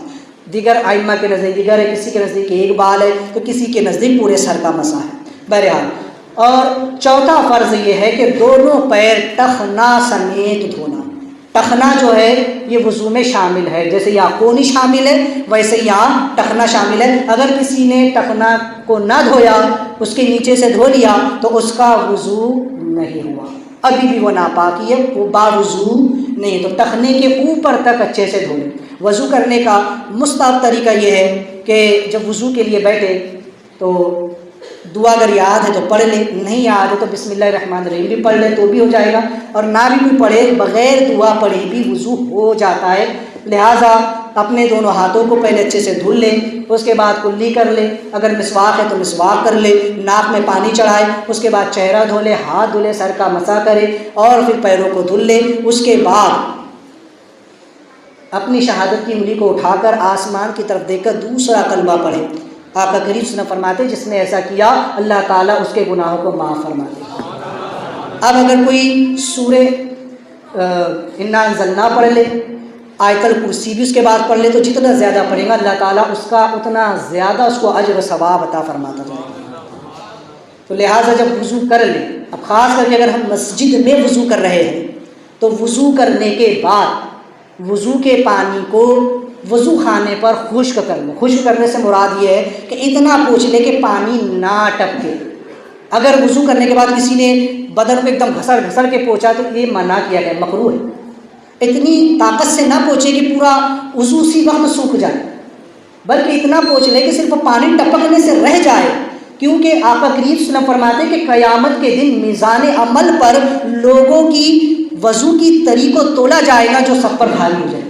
دیگر ائمہ کے نزدیک دیگر ہے، کسی کے نزدیک 1 بال ہے تو کسی کے نزدیک پورے سر کا مسح ہے، بہرحال۔ اور چوتھا فرض یہ ہے کہ دونوں پیر ٹخنا سمیت دھونا۔ ٹخنا جو ہے یہ وضو میں شامل ہے، جیسے یہاں کونی شامل ہے ویسے یہاں ٹخنا شامل ہے۔ اگر کسی نے ٹخنا کو نہ دھویا، اس کے نیچے سے دھو لیا تو اس کا وضو نہیں ہوا، ابھی بھی وہ ناپاکی ہے، وہ باوضو نہیں۔ تو ٹخنے کے اوپر تک اچھے سے دھو لیں۔ وضو کرنے کا مستحب طریقہ یہ ہے کہ جب وضو کے لیے بیٹھے تو دعا اگر یاد ہے تو پڑھ لے، نہیں یاد ہے تو بسم اللہ الرحمن الرحیم بھی پڑھ لے تو بھی ہو جائے گا، اور نہ بھی کوئی پڑھے بغیر دعا پڑھے بھی وضو ہو جاتا ہے۔ لہٰذا اپنے دونوں ہاتھوں کو پہلے اچھے سے دھل لے، اس کے بعد کلی کر لے، اگر مسواک ہے تو مسواک کر لے، ناک میں پانی چڑھائے، اس کے بعد چہرہ دھولے، ہاتھ دھلے، سر کا مسح کرے اور پھر پیروں کو دھل لے۔ اس کے بعد اپنی شہادت کی انگلی کو اٹھا کر آسمان کی طرف دیکھ کر دوسرا کلمہ پڑھے۔ آقا کریم صلی اللہ علیہ وسلم فرماتے جس نے ایسا کیا اللہ تعالیٰ اس کے گناہوں کو معاف فرما دے۔ اب اگر کوئی سورہ انا انزلنا پڑھ لے، آیت الکرسی بھی اس کے بعد پڑھ لے، تو جتنا زیادہ پڑھے گا اللہ تعالیٰ اس کا اتنا زیادہ اس کو اجر و ثواب عطا فرماتا جائے گا۔ تو لہٰذا جب وضو کر لیں، اب خاص کر کے اگر ہم مسجد میں وضو کر رہے ہیں تو وضو کرنے کے بعد وضو کے پانی کو وضو خانے پر خشک کر لیں۔ خشک کرنے سے مراد یہ ہے کہ اتنا پوچھ لے کہ پانی نہ ٹپکے۔ اگر وضو کرنے کے بعد کسی نے بدن کو ایک دم گھسڑ کے پوچھا تو یہ منع کیا گیا، مکروہ ہے۔ اتنی طاقت سے نہ پوچھے کہ پورا وضو اسی وقت سوکھ جائے، بلکہ اتنا پوچھ لے کہ صرف پانی ٹپکنے سے رہ جائے، کیونکہ آقا کریم صلی اللہ علیہ وسلم فرماتے ہیں کہ قیامت کے دن میزان عمل پر لوگوں کی وضو کی تری کو تولا جائے گا جو سب پر بھاری ہو جائے،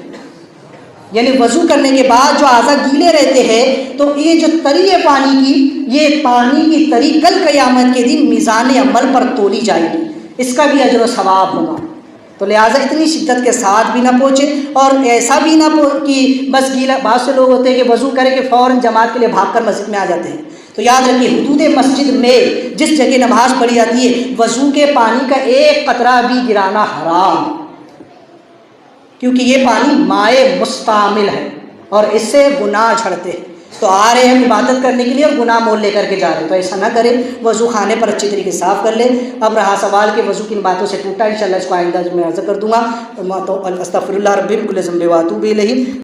یعنی وضو کرنے کے بعد جو اعضاء گیلے رہتے ہیں تو یہ جو تری ہے پانی کی، یہ پانی کی تری کل قیامت کے دن میزان عمل پر تولی جائے گی، اس کا بھی اجر و ثواب ہوگا۔ تو لہٰذا اتنی شدت کے ساتھ بھی نہ پہنچے، اور ایسا بھی نہ کہ بس گیلا، بہت سے لوگ ہوتے ہیں کہ وضو کرے کہ فوراً جماعت کے لیے بھاگ کر مسجد میں آ جاتے ہیں۔ تو یاد رکھیے حدود مسجد میں جس جگہ نماز پڑھی جاتی ہے وضو کے پانی کا ایک قطرہ بھی گرانا حرام، کیونکہ یہ پانی مائع مستعمل ہے اور اس سے گناہ جھڑتے ہیں۔ تو آ رہے ہیں عبادت کرنے کے لیے اور گناہ مول لے کر کے جا رہے ہیں، تو ایسا نہ کریں، وضو خانے پر اچھی طریقے سے صاف کر لیں۔ اب رہا سوال کہ وضو کن باتوں سے ٹوٹا، انشاءاللہ اس کو آئندہ میں عرض کر دوں گا۔ استغفر اللہ ربی من کل ذنب و اتوب الیہ۔